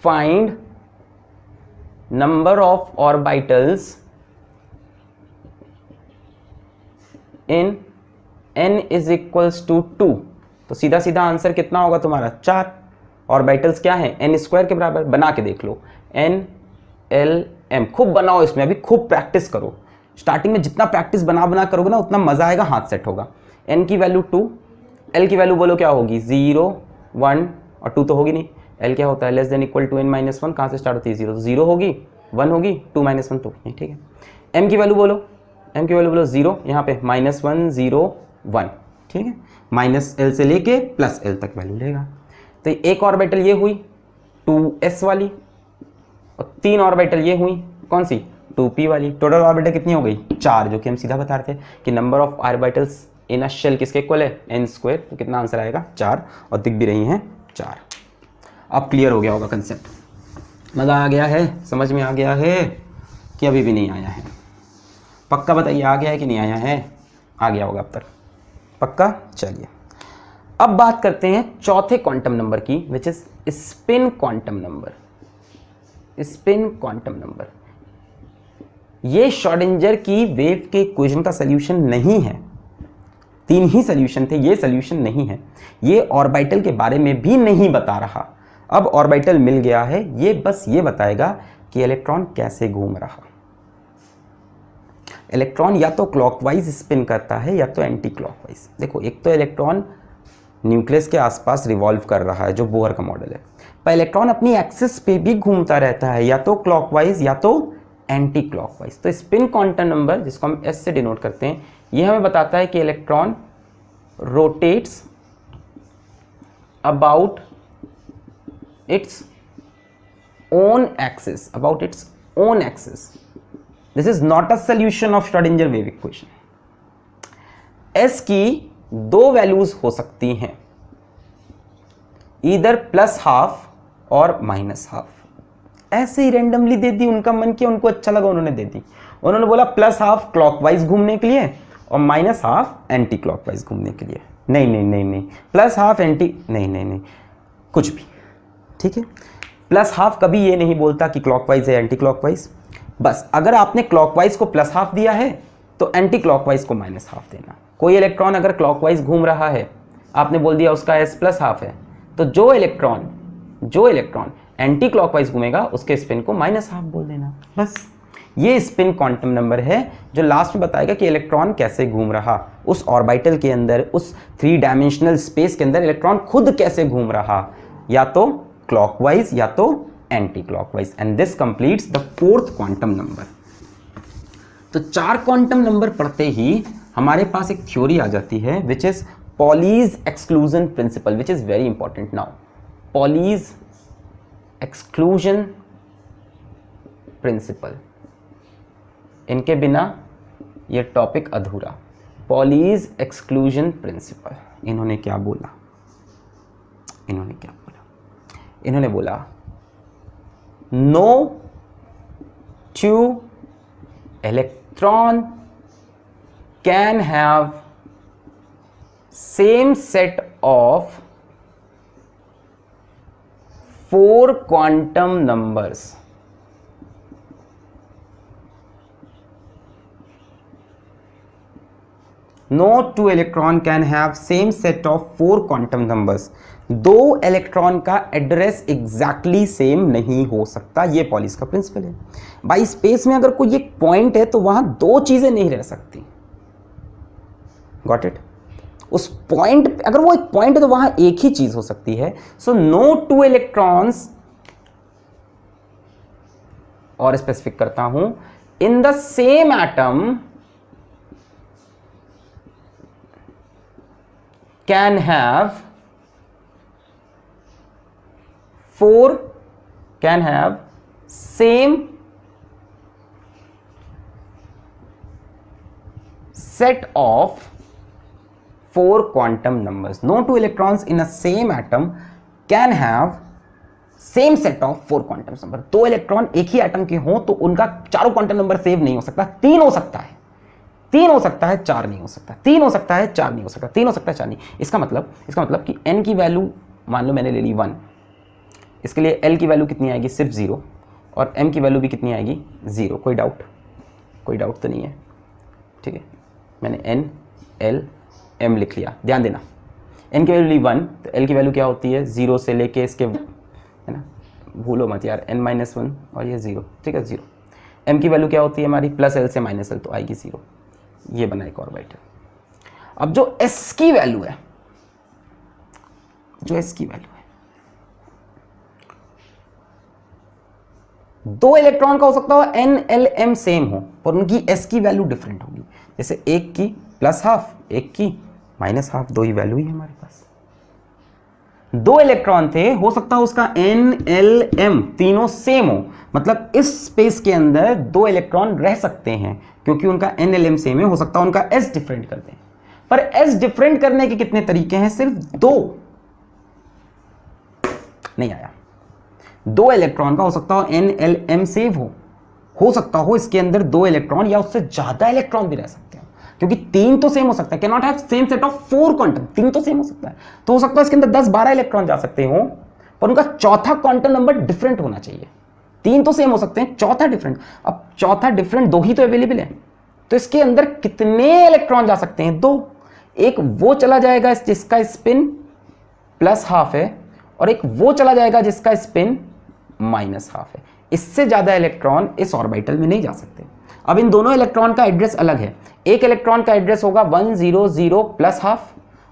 find number of orbitals in n is equals to 2, तो सीधा सीधा आंसर कितना होगा तुम्हारा, 4। ऑर्बिटल्स क्या है, n स्क्वायर के बराबर। बना के देख लो, n l m, खूब बनाओ, इसमें अभी खूब प्रैक्टिस करो। स्टार्टिंग में जितना प्रैक्टिस बना करोगे ना, उतना मजा आएगा, हाथ सेट होगा। n की वैल्यू 2, l की वैल्यू बोलो क्या होगी, 0 1 और 2 तो होगी नहीं। l क्या होता है, less than equal to n - 1, कहाँ से स्टार्ट होती है, 0, तो 0 होगी, 1 होगी, 2 - 1 तो नहीं। ठीक है, m की वैल्यू बोलो, m की वैल्यू बोलो 0, यहाँ पे -1 0 1। ठीक है, -l से लेके +l तक वैल्यू लेगा। तो एक ऑर्बिटल ये हुई 2s वाली, और 3 ऑर्बिटल ये हुई कौन सी, 2p वाली। टोटल ऑर्बिटल कितनी हो गई, 4, जो कि हम सीधा बता रहे थे कि number of orbitals in a shell किसके इक्वल है, n स्क्वायर। तो कितना आंसर आएगा, 4, और दिख भी रही हैं 4। अब क्लियर हो गया होगा कंसेप्ट, मज़ा आ गया है, समझ में आ गया है कि अभी भी नहीं आया है, पक्का बताइए, आ गया है कि नहीं आया है, आ गया होगा अब तक, पक्का। चलिए अब बात करते हैं चौथे क्वांटम नंबर की, which is spin quantum number. Spin quantum number, ये श्रोडिंगर की वेव के इक्वेशन का सॉल्यूशन नहीं है। 3 ही सॉल्यूशन थे, ये सॉल्यूशन नहीं है। ये ऑर्बिटल के बारे में भी नहीं बता रहा। अब ऑर्बिटल मिल गया है, ये बस ये बताएगा कि इलेक्ट्रॉन कैसे घूम रहा। इलेक्ट्रॉन या तो क्लॉकवाइज स्पिन करता है या तो एंटी क्लॉकवाइज। देखो, एक तो इलेक्ट्रॉन न्यूक्लियस के आसपास रिवॉल्व कर रहा है, जो बोहर का मॉडल है, पर इलेक्ट्रॉन अपनी एक्सिस पे भी घूमता रहता है, या तो क्लॉकवाइज या तो एंटी क्लॉकवाइज। तो स्पिन क्वांटम नंबर, जिसको हम S से डिनोट करते हैं, ये हमें बताता है कि electron rotates about it's own axis, about its own axis. This is not a solution of Schrödinger wave equation. S की दो वैल्यूज हो सकती हैं, इधर +½ और -½ ऐसे ही रेंडमली दे दी, उनका मन किया, उनको अच्छा लगा, उन्होंने दे दी। उन्होंने बोला +½ क्लॉकवाइज घूमने के लिए और -½ एंटी क्लॉकवाइज घूमने के लिए। नहीं नहीं नहीं नहीं, +½ एंटी, नहीं नहीं नहीं, कुछ भी, ठीक है। +½ कभी ये नहीं बोलता कि क्लॉकवाइज है एंटी क्लॉकवाइज। बस अगर आपने क्लॉकवाइज को +½ दिया है तो एंटी क्लॉकवाइज को -½ देना। कोई इलेक्ट्रॉन अगर क्लॉकवाइज घूम रहा है, आपने बोल दिया उसका S +½ है, तो जो इलेक्ट्रॉन एंटी क्लॉकवाइज घूमेगा उसके स्पिन को -½ बोल देना। बस ये स्पिन क्वांटम नंबर है जो लास्ट में बताएगा कि इलेक्ट्रॉन कैसे घूम रहा, उस ऑर्बिटल के अंदर, उस 3 डायमेंशनल स्पेस के अंदर इलेक्ट्रॉन खुद कैसे घूम रहा, या तो क्लॉकवाइज या तो anti clockwise. And this completes the 4th quantum number. तो 4 क्वांटम नंबर पढ़ते ही हमारे पास एक थ्योरी आ जाती है which is Pauli's exclusion principal, which is very important now. Pauli's exclusion principal, इनके बिना ये टॉपिक अधूरा। पॉलीज एक्सक्लूजन प्रिंसिपल, इन्होंने क्या बोला, इन्होंने बोला no 2 electron can have same set of 4 quantum numbers. No 2 electron can have same set of 4 quantum numbers. 2 electron का एड्रेस एग्जैक्टली सेम नहीं हो सकता, ये पॉलीज का प्रिंसिपल है। भाई स्पेस में अगर कोई एक पॉइंट है तो वहां 2 चीजें नहीं रह सकती। Got it? उस पॉइंट, अगर वो एक पॉइंट है तो वहां एक ही चीज हो सकती है। सो नो 2 इलेक्ट्रॉन्स, और स्पेसिफिक करता हूं, इन the same atom can have same set of 4 quantum numbers. No 2 electrons in a same atom can have same set of 4 quantum number. 2 electron एक ही एटम के हों तो उनका चारों क्वांटम नंबर सेम नहीं हो सकता, 3 हो सकता है, 3 हो सकता है, 4 नहीं हो सकता, 3 हो सकता है, 4 नहीं हो सकता, 3 हो सकता है, 4 नहीं। इसका मतलब कि n की वैल्यू मान लो मैंने ले ली 1, इसके लिए l की वैल्यू कितनी आएगी, सिर्फ 0, और m की वैल्यू भी कितनी आएगी, 0। कोई डाउट तो नहीं है, ठीक है। मैंने n l m लिख लिया, ध्यान देना। n की वैल्यू ली 1, तो l की वैल्यू क्या होती है, 0 से लेके इसके, है ना, भूलो मत यार, n-1 और ये 0, ठीक है, 0। m की वैल्यू क्या होती है हमारी, +l से -l, तो आएगी 0। ये बना एक ऑर्बिटल। अब जो s की वैल्यू है, 2 इलेक्ट्रॉन का हो सकता हो n l m सेम हो पर उनकी s की वैल्यू डिफरेंट होगी। जैसे एक की +½ एक की -½ 2 ही वैल्यू ही है हमारे पास। 2 इलेक्ट्रॉन थे, हो सकता है उसका n l m तीनों सेम हो, मतलब इस स्पेस के अंदर 2 इलेक्ट्रॉन रह सकते हैं क्योंकि उनका n l m सेम है। हो सकता है उनका s डिफरेंट कर दें, पर s डिफरेंट करने के कितने तरीके हैं, सिर्फ 2। नहीं आया। 2 इलेक्ट्रॉन का हो सकता हो n l m सेम हो सकता हो इसके अंदर 2 इलेक्ट्रॉन या उससे ज्यादा इलेक्ट्रॉन भी रह सकते हैं, क्योंकि 3 तो सेम हो सकता है, can not have same set of 4 quantum, 3 तो सेम हो सकता है, तो हो सकता है इसके अंदर 10-12 इलेक्ट्रॉन जा सकते हो पर उनका चौथा क्वांटम नंबर डिफरेंट होना चाहिए। 3 तो सेम हो सकते हैं, चौथा डिफरेंट। अब चौथा डिफरेंट 2 ही तो अवेलेबल है, तो इसके अंदर कितने इलेक्ट्रॉन जा सकते हैं, 2। एक वो चला जाएगा जिसका स्पिन +½ है, और एक वो चला जाएगा जिसका स्पिन -½ है। इससे ज्यादा इलेक्ट्रॉन इस ऑर्बिटल में नहीं जा सकते। अब इन दोनों इलेक्ट्रॉन का एड्रेस अलग है। एक इलेक्ट्रॉन का एड्रेस होगा 100 +½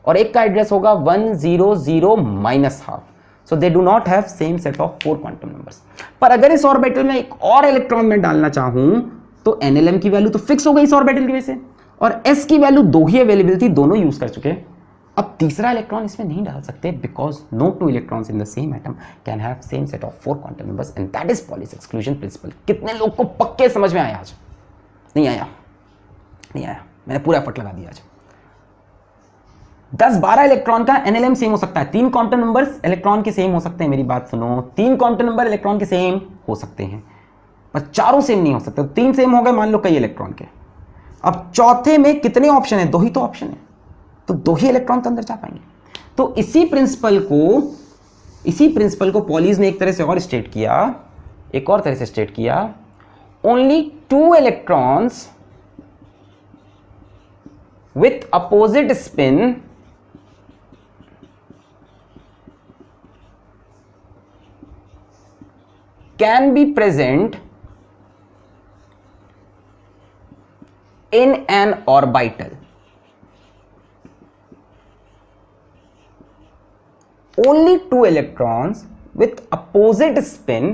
और एक का एड्रेस होगा 100 -½ so they do not have same set of 4 quantum numbers. पर अगर इस ऑर्बिटल में एक और इलेक्ट्रॉन में डालना चाहूं तो NLM की वैल्यू तो फिक्स हो गई इस ऑर्बिटल की वजह से, और S की वैल्यू 2 ही अवेलेबल थी, दोनों यूज कर चुके। अब तीसरा इलेक्ट्रॉन इसमें नहीं डाल सकते because no two electrons in the same atom can have same set of 4 quantum numbers and that is Pauli's exclusion principle. कितने लोग को पक्के समझ में आया आज? नहीं आया? नहीं आया, मैंने पूरा एफर्ट लगा दिया आज। 10-12 इलेक्ट्रॉन का एनएलएम सेम हो सकता है, 3 क्वांटम नंबर्स इलेक्ट्रॉन के सेम हो सकते हैं, मेरी बात सुनो, 3 क्वांटम नंबर इलेक्ट्रॉन के सेम हो सकते हैं, पर चारों सेम नहीं हो सकते। तो 3 सेम हो गए मान लो कई इलेक्ट्रॉन के। अब चौथे में कितने ऑप्शन है? 2 ही तो ऑप्शन है, तो 2 ही इलेक्ट्रॉन तो अंदर जा पाएंगे। तो इसी प्रिंसिपल को पॉलीज ने एक तरह से और स्टेट किया, एक और तरह से स्टेट किया, only 2 electrons with opposite spin can be present in an orbital. Only 2 electrons with opposite spin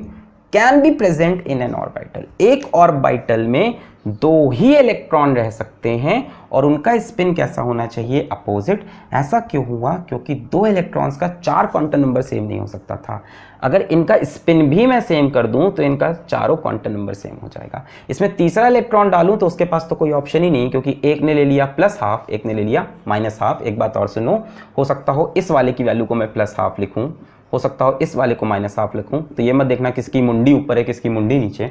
can be present in an orbital. एक ऑर्बिटल में 2 ही इलेक्ट्रॉन रह सकते हैं और उनका स्पिन कैसा होना चाहिए? अपोजिट। ऐसा क्यों हुआ? क्योंकि 2 इलेक्ट्रॉन्स का 4 क्वांटम नंबर सेम नहीं हो सकता था। अगर इनका स्पिन भी मैं सेम कर दूं तो इनका चारों क्वांटम नंबर सेम हो जाएगा। इसमें तीसरा इलेक्ट्रॉन डालूं तो उसके पास तो कोई ऑप्शन ही नहीं, क्योंकि एक ने ले लिया +½ एक ने ले लिया -½ एक बात और सुनो, हो सकता हो इस वाले की वैल्यू को मैं +½ लिखूं, हो सकता हो इस वाले को -½ लिखूं, तो ये मत देखना किसकी मुंडी ऊपर है किसकी मुंडी नीचे,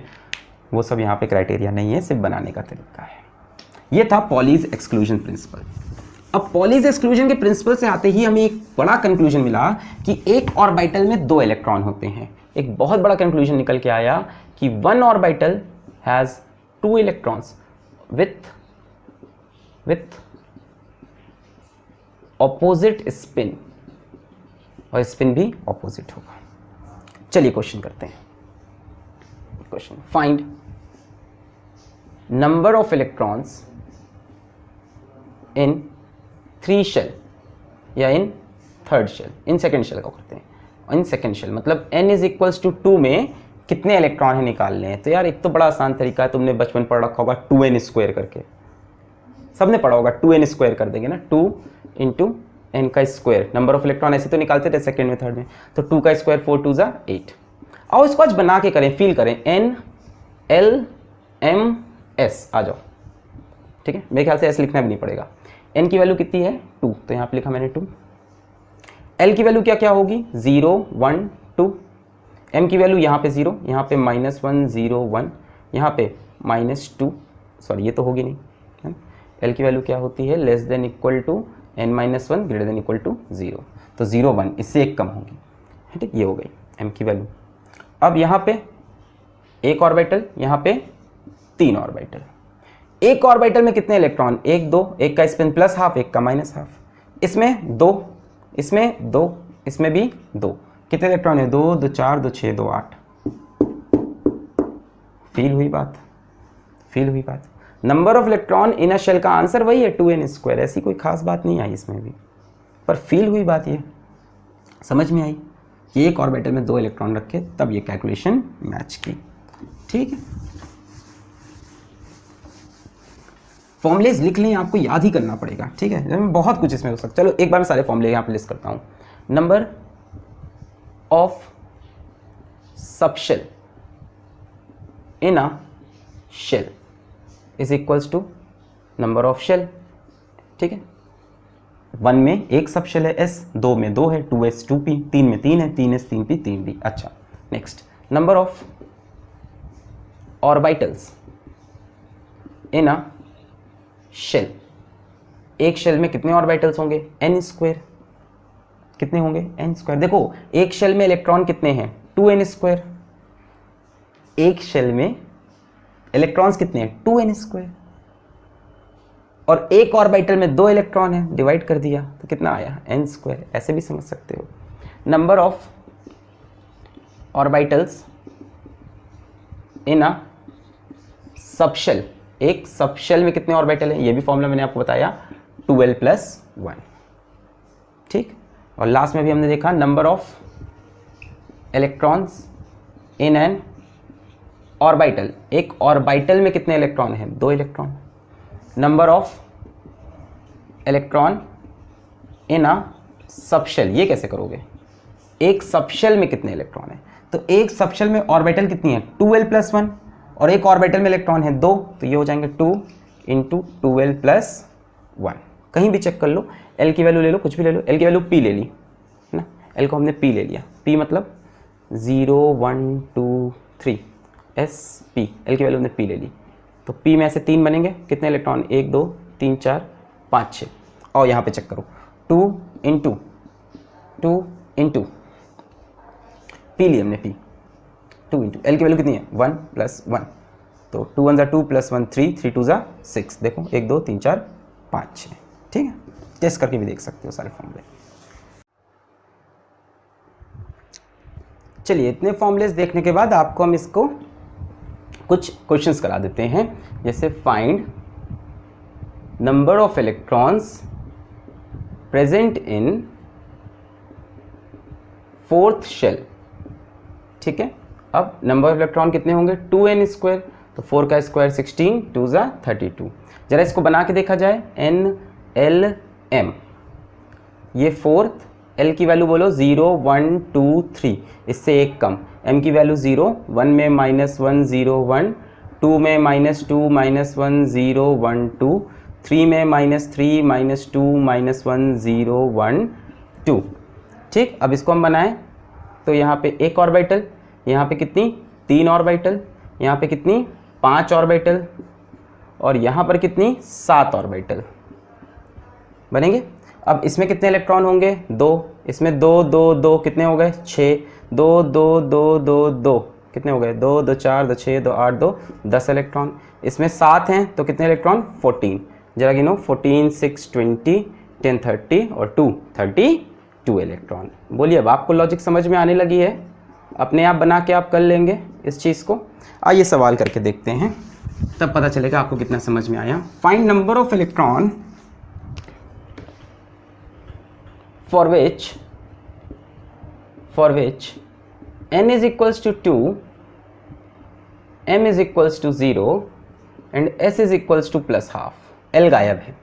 वो सब यहाँ पे क्राइटेरिया नहीं है, सिर्फ बनाने का तरीका है। ये था पॉलीज एक्सक्लूजन प्रिंसिपल। अब पॉलीज एक्सक्लूजन के प्रिंसिपल से आते ही हमें एक बड़ा कंक्लूजन मिला कि एक ऑर्बिटल में 2 इलेक्ट्रॉन होते हैं। एक बहुत बड़ा कंक्लूजन निकल के आया कि 1 orbital has 2 electrons with opposite spin, और स्पिन भी ऑपोजिट होगा। चलिए क्वेश्चन करते हैं। Question, find number of electrons in 3 shell या in 3rd shell, in 2nd shell का करते हैं। इन 2nd शेल मतलब n = 2 में कितने इलेक्ट्रॉन है निकालने हैं। तो यार एक तो बड़ा आसान तरीका है, तुमने बचपन पढ़ रखा होगा 2n² करके, सबने पढ़ा होगा 2n² कर देंगे ना, 2 × n का स्क्वायर। नंबर ऑफ इलेक्ट्रॉन ऐसे तो निकालते थे 2nd में 3rd में, तो 2 का स्क्वायर 4 2 = 8। आओ इसको आज बना के करें, फील करें, n l m s आ जाओ, ठीक है। मेरे ख्याल से ऐसे लिखना भी नहीं पड़ेगा। n की वैल्यू कितनी है? 2, तो यहाँ पे लिखा मैंने 2। l की वैल्यू क्या क्या होगी? 0 1 2। m की वैल्यू यहाँ पे 0, यहाँ पे -1 0 1, यहाँ पे -2, सॉरी ये तो होगी नहीं है। l की वैल्यू क्या होती है? Less than equal to n - 1 greater than equal to 0, तो 0 1 इससे एक कम होगी, ठीक, ये हो गई m की वैल्यू। अब यहाँ पे एक ऑर्बिटल, यहाँ पे 3 ऑर्बिटल। एक ऑर्बिटल में कितने इलेक्ट्रॉन? 1 2, एक का स्पिन +½ एक का -½ इसमें 2, इसमें 2, इसमें भी 2। कितने इलेक्ट्रॉन है? 2 2 4 2 6 2 8। फील हुई बात? फील हुई बात? Number of electron in a shell का आंसर वही है 2n², ऐसी कोई खास बात नहीं आई इसमें भी, पर फील हुई बात, ये समझ में आई। ये एक ऑर्बिटल में 2 इलेक्ट्रॉन रखे तब ये कैलकुलेशन मैच की, ठीक है। फॉर्मूलेज लिख लें, आपको याद ही करना पड़ेगा, ठीक है, बहुत कुछ इसमें हो सकता है। चलो एक बार मैं सारे फॉर्मूले यहाँ पे लिस्ट करता हूँ। Number of subshell in a shell is equals to number of shell, ठीक है। 1 में एक सबशेल है s, 2 में 2 है 2s 2p, 3 में 3 है 3s 3p 3d। अच्छा, next, number of orbitals in a shell. एक शेल में कितने ऑर्बिटल्स होंगे? n²। कितने होंगे? n²। देखो एक शेल में इलेक्ट्रॉन कितने हैं? 2n²। एक शेल में इलेक्ट्रॉन्स कितने हैं? 2n²। और एक ऑर्बिटल में 2 इलेक्ट्रॉन है, डिवाइड कर दिया तो कितना आया? n²। ऐसे भी समझ सकते हो। Number of orbitals in a subshell. एक सबशेल में कितने ऑर्बिटल हैं? ये भी फॉर्मूला मैंने आपको बताया, 12 + 1, ठीक। और लास्ट में भी हमने देखा number of electrons in an orbital. एक ऑर्बिटल में कितने इलेक्ट्रॉन हैं? 2 electron. Number of electron in a subshell. ये कैसे करोगे, एक सबशेल में कितने इलेक्ट्रॉन है, तो एक सबशेल में ऑर्बिटल कितनी है 2l+1 और एक ऑर्बिटल में इलेक्ट्रॉन है 2, तो ये हो जाएंगे 2 × 2l+1। कहीं भी चेक कर लो, एल की वैल्यू ले लो, कुछ भी ले लो, एल की वैल्यू p ले ली है ना, एल को हमने p ले लिया, p मतलब 0 1 2 3 s p, एल की वैल्यू हमने p ले ली, तो p में ऐसे 3 बनेंगे, कितने इलेक्ट्रॉन 1 2 3 4 5 6। और यहाँ पे चेक करो 2 × 2 × p लिए हमने p, 2 × एल की वैल्यू कितनी है 1+1, तो 2 1 2 +1 3 3 2 6, देखो 1 2 3 4 5 6, ठीक है। टेस्ट करके भी देख सकते हो सारे फॉर्मूले। चलिए इतने फॉर्मूलेस देखने के बाद आपको हम इसको कुछ क्वेश्चंस करा देते हैं, जैसे find number of electrons present in fourth shell, ठीक है। अब नंबर ऑफ इलेक्ट्रॉन कितने होंगे 2n², तो 4 का स्क्वायर 16 2 32। जरा इसको बना के देखा जाए NLM, ये फोर्थ, L की वैल्यू बोलो 0 1 2 3, इससे एक कम, M की वैल्यू 0, 1 में -1 0 1, 2 में -2 -1 0 1 2, 3 में -3 -2 -1 0 1 2, ठीक। अब इसको हम बनाएं तो यहाँ पे एक ऑर्बिटल, यहाँ पे कितनी 3 ऑर्बिटल, यहाँ पे कितनी 5 ऑर्बिटल और यहाँ पर कितनी 7 ऑर्बिटल बनेंगे। अब इसमें कितने इलेक्ट्रॉन होंगे 2, इसमें 2 2 2 कितने हो गए 6, 2 2 2 2 2 कितने हो गए 2 2 4 2 6 2 8 2 10 इलेक्ट्रॉन, इसमें 7 हैं तो कितने इलेक्ट्रॉन 14, जरा गिनो 14 6 20 10 30 और 2 32 इलेक्ट्रॉन। बोलिए अब आपको लॉजिक समझ में आने लगी है, अपने आप बना के आप कर लेंगे इस चीज़ को। आइए सवाल करके देखते हैं, तब पता चलेगा आपको कितना समझ में आया। Find number of electron for which n is equals to 2, m is equals to 0 and s is equals to +½ l गायब है।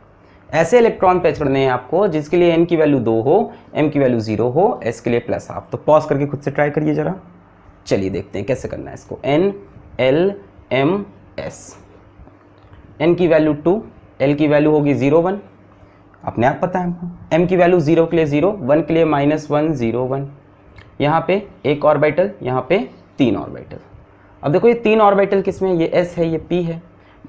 ऐसे इलेक्ट्रॉन पेच करने हैं आपको जिसके लिए n की वैल्यू 2 हो, m की वैल्यू 0 हो, s के लिए +½ तो पॉज करके खुद से ट्राई करिए जरा। चलिए देखते हैं कैसे करना है इसको। n l m s, n की वैल्यू 2, l की वैल्यू होगी 0 1, अपने आप पता है हमको, m की वैल्यू 0 के लिए 0, 1 के लिए -1 0 1, यहाँ पे एक ऑर्बिटल, यहाँ पे 3 ऑर्बिटल। अब देखो ये 3 ऑर्बिटल किसमें, ये s है, ये p है।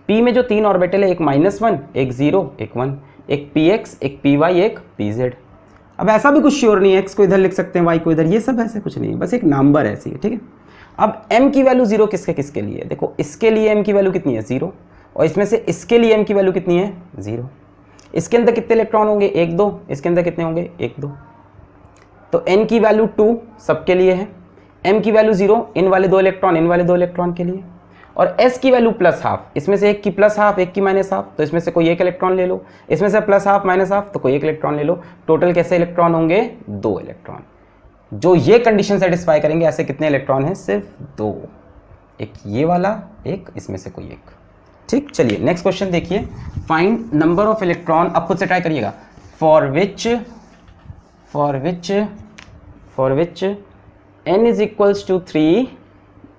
p में जो 3 ऑर्बिटल है, एक -1 एक 0 एक 1, एक px एक py एक pz। अब ऐसा भी कुछ श्योर नहीं है, x को इधर लिख सकते हैं, y को इधर, ये सब ऐसे कुछ नहीं है, बस एक नंबर ऐसी है, ठीक है। अब m की वैल्यू 0 किसके किसके लिए, देखो इसके लिए m की वैल्यू कितनी है 0, और इसमें से इसके लिए m की वैल्यू कितनी है 0। इसके अंदर कितने इलेक्ट्रॉन होंगे 1 2, इसके अंदर कितने होंगे 1 2, तो n की वैल्यू 2 सबके लिए है, m की वैल्यू 0 इन वाले 2 इलेक्ट्रॉन इन वाले 2 इलेक्ट्रॉन के लिए, और s की वैल्यू +½ इसमें से एक की +½ एक की -½ तो इसमें से कोई एक इलेक्ट्रॉन ले लो, इसमें से +½ -½ तो कोई एक इलेक्ट्रॉन ले लो। टोटल कैसे इलेक्ट्रॉन होंगे 2 इलेक्ट्रॉन। जो ये कंडीशन सेटिस्फाई करेंगे, ऐसे कितने इलेक्ट्रॉन हैं सिर्फ 2, एक ये वाला, एक इसमें से कोई एक, ठीक। चलिए नेक्स्ट क्वेश्चन देखिए, फाइंड नंबर ऑफ इलेक्ट्रॉन, अब खुद से ट्राई करिएगा, for which n is equals to 3,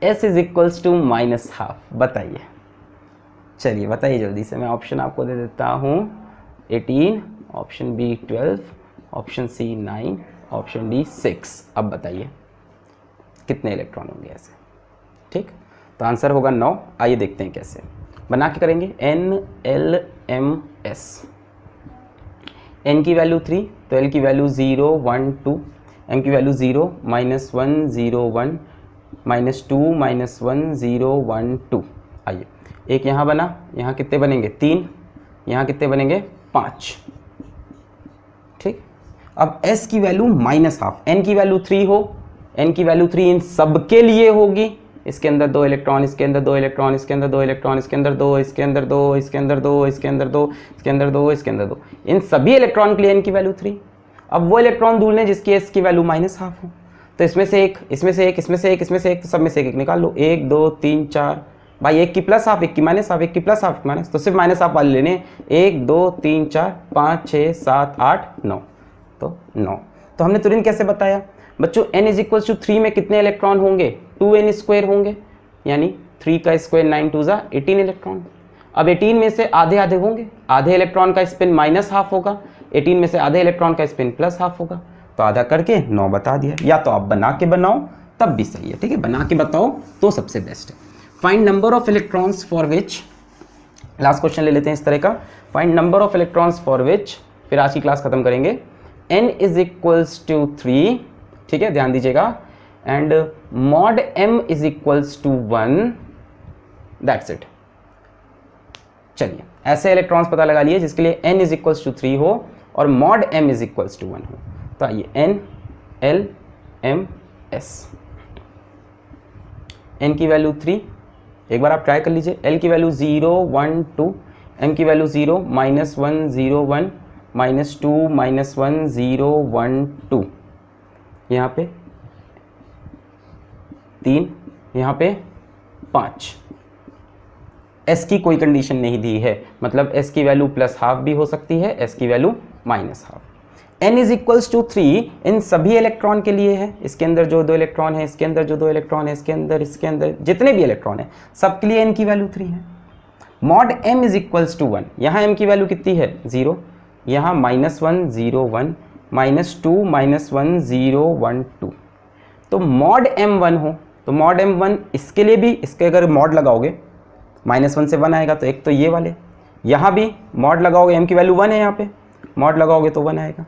s is equals to -½ बताइए। चलिए बताइए जल्दी से, मैं ऑप्शन आपको दे देता हूँ 18, option B 12, option C 9, option D 6। अब बताइए कितने इलेक्ट्रॉन होंगे ऐसे, ठीक। तो आंसर होगा 9। आइए देखते हैं कैसे बना के करेंगे। n l m s, n की वैल्यू 3 तो l की वैल्यू 0 1 2, m की वैल्यू 0 -1 0 1 -2 -1 0 1 2। आइए एक यहाँ बना, यहाँ कितने बनेंगे 3, यहाँ कितने बनेंगे 5, ठीक। अब s की वैल्यू -½ n की वैल्यू 3 हो, n की वैल्यू 3 इन सब के लिए होगी, इसके अंदर 2 इलेक्ट्रॉन, इसके अंदर 2 इलेक्ट्रॉन, इसके अंदर 2 इलेक्ट्रॉन, इसके अंदर 2, इसके अंदर 2, इसके अंदर 2, इसके अंदर 2, इसके अंदर 2, इसके अंदर 2, इन सभी इलेक्ट्रॉन के लिए n की वैल्यू 3। अब वो इलेक्ट्रॉन ढूंढ लें जिसकी s की वैल्यू -½ हो, तो इसमें से एक, इसमें से एक, इसमें से एक, इसमें से एक, तो सब में से एक निकाल लो, 1 2 3 4, भाई एक की +½ एक की -½ एक की +½ माइनस, तो सिर्फ -½ वाले लेने, 1 2 3 4 5 6 7 8 9, तो 9। तो हमने तुरंत कैसे बताया बच्चों, n इज इक्वल टू 3 में कितने इलेक्ट्रॉन होंगे, 2n स्क्वायर होंगे, यानी 3 का स्क्वायर 9 2 जा 18 इलेक्ट्रॉन। अब 18 में से आधे आधे होंगे, आधे इलेक्ट्रॉन का स्पिन -½ होगा, 18 में से आधे इलेक्ट्रॉन का स्पिन +½ होगा, तो आधा करके 9 बता दिया। या तो आप बना के बनाओ तब भी सही है, ठीक है, बना के बताओ तो सबसे बेस्ट है। Find number of electrons for which, last question ले लेते हैं इस तरह का, find number of electrons for which, फिर आज की क्लास खत्म करेंगे, n इज इक्वल्स टू 3, ठीक है, ध्यान दीजिएगा, and mod m is equals to 1, that's it. चलिए ऐसे इलेक्ट्रॉन्स पता लगा लिए जिसके लिए n इज इक्वल्स टू 3 हो और mod m is equals to 1 हो। तो आइए n l m s, n की वैल्यू 3, एक बार आप ट्राई कर लीजिए, l की वैल्यू 0 1 2, m की वैल्यू 0 -1 0 1 -2 -1 0 1 2, यहाँ पे 3, यहाँ पे 5। s की कोई कंडीशन नहीं दी है, मतलब s की वैल्यू +½ भी हो सकती है, s की value -½। n is equals to 3 in सभी इलेक्ट्रॉन के लिए है, इसके अंदर जो 2 इलेक्ट्रॉन है, इसके अंदर जो 2 इलेक्ट्रॉन है, इसके अंदर जितने भी इलेक्ट्रॉन है सबके लिए n की वैल्यू 3 है। Mod m is equals to 1, यहाँ m की वैल्यू कितनी है 0, यहाँ -1 0 1 -2 -1 0 1 2, तो मॉड m1 हो, तो मॉड m1 इसके लिए भी, इसके अगर मॉड लगाओगे -1 से 1 आएगा, तो एक तो ये वाले, यहाँ भी मॉड लगाओगे, m की वैल्यू 1 है, यहाँ पे मॉड लगाओगे तो 1 आएगा,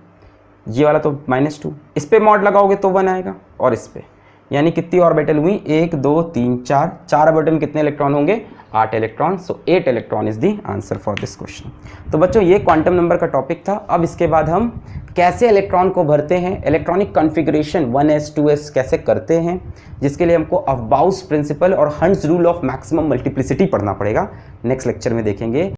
ये वाला तो -2, इस पे मॉड लगाओगे तो 1 आएगा, और इस पे, यानी कितनी ऑर्बिटल हुई 1 2 3 4, 4 ऑर्बिटल में कितने इलेक्ट्रॉन होंगे 8 electron, so 8 electron is the answer for this question. तो बच्चों ये क्वांटम नंबर का टॉपिक था। अब इसके बाद हम कैसे इलेक्ट्रॉन को भरते हैं, इलेक्ट्रॉनिक कॉन्फ़िगरेशन 1s 2s कैसे करते हैं, जिसके लिए हमको अफबाउस प्रिंसिपल और hunts rule of maximum multiplicity पढ़ना पड़ेगा, नेक्स्ट लेक्चर में देखेंगे।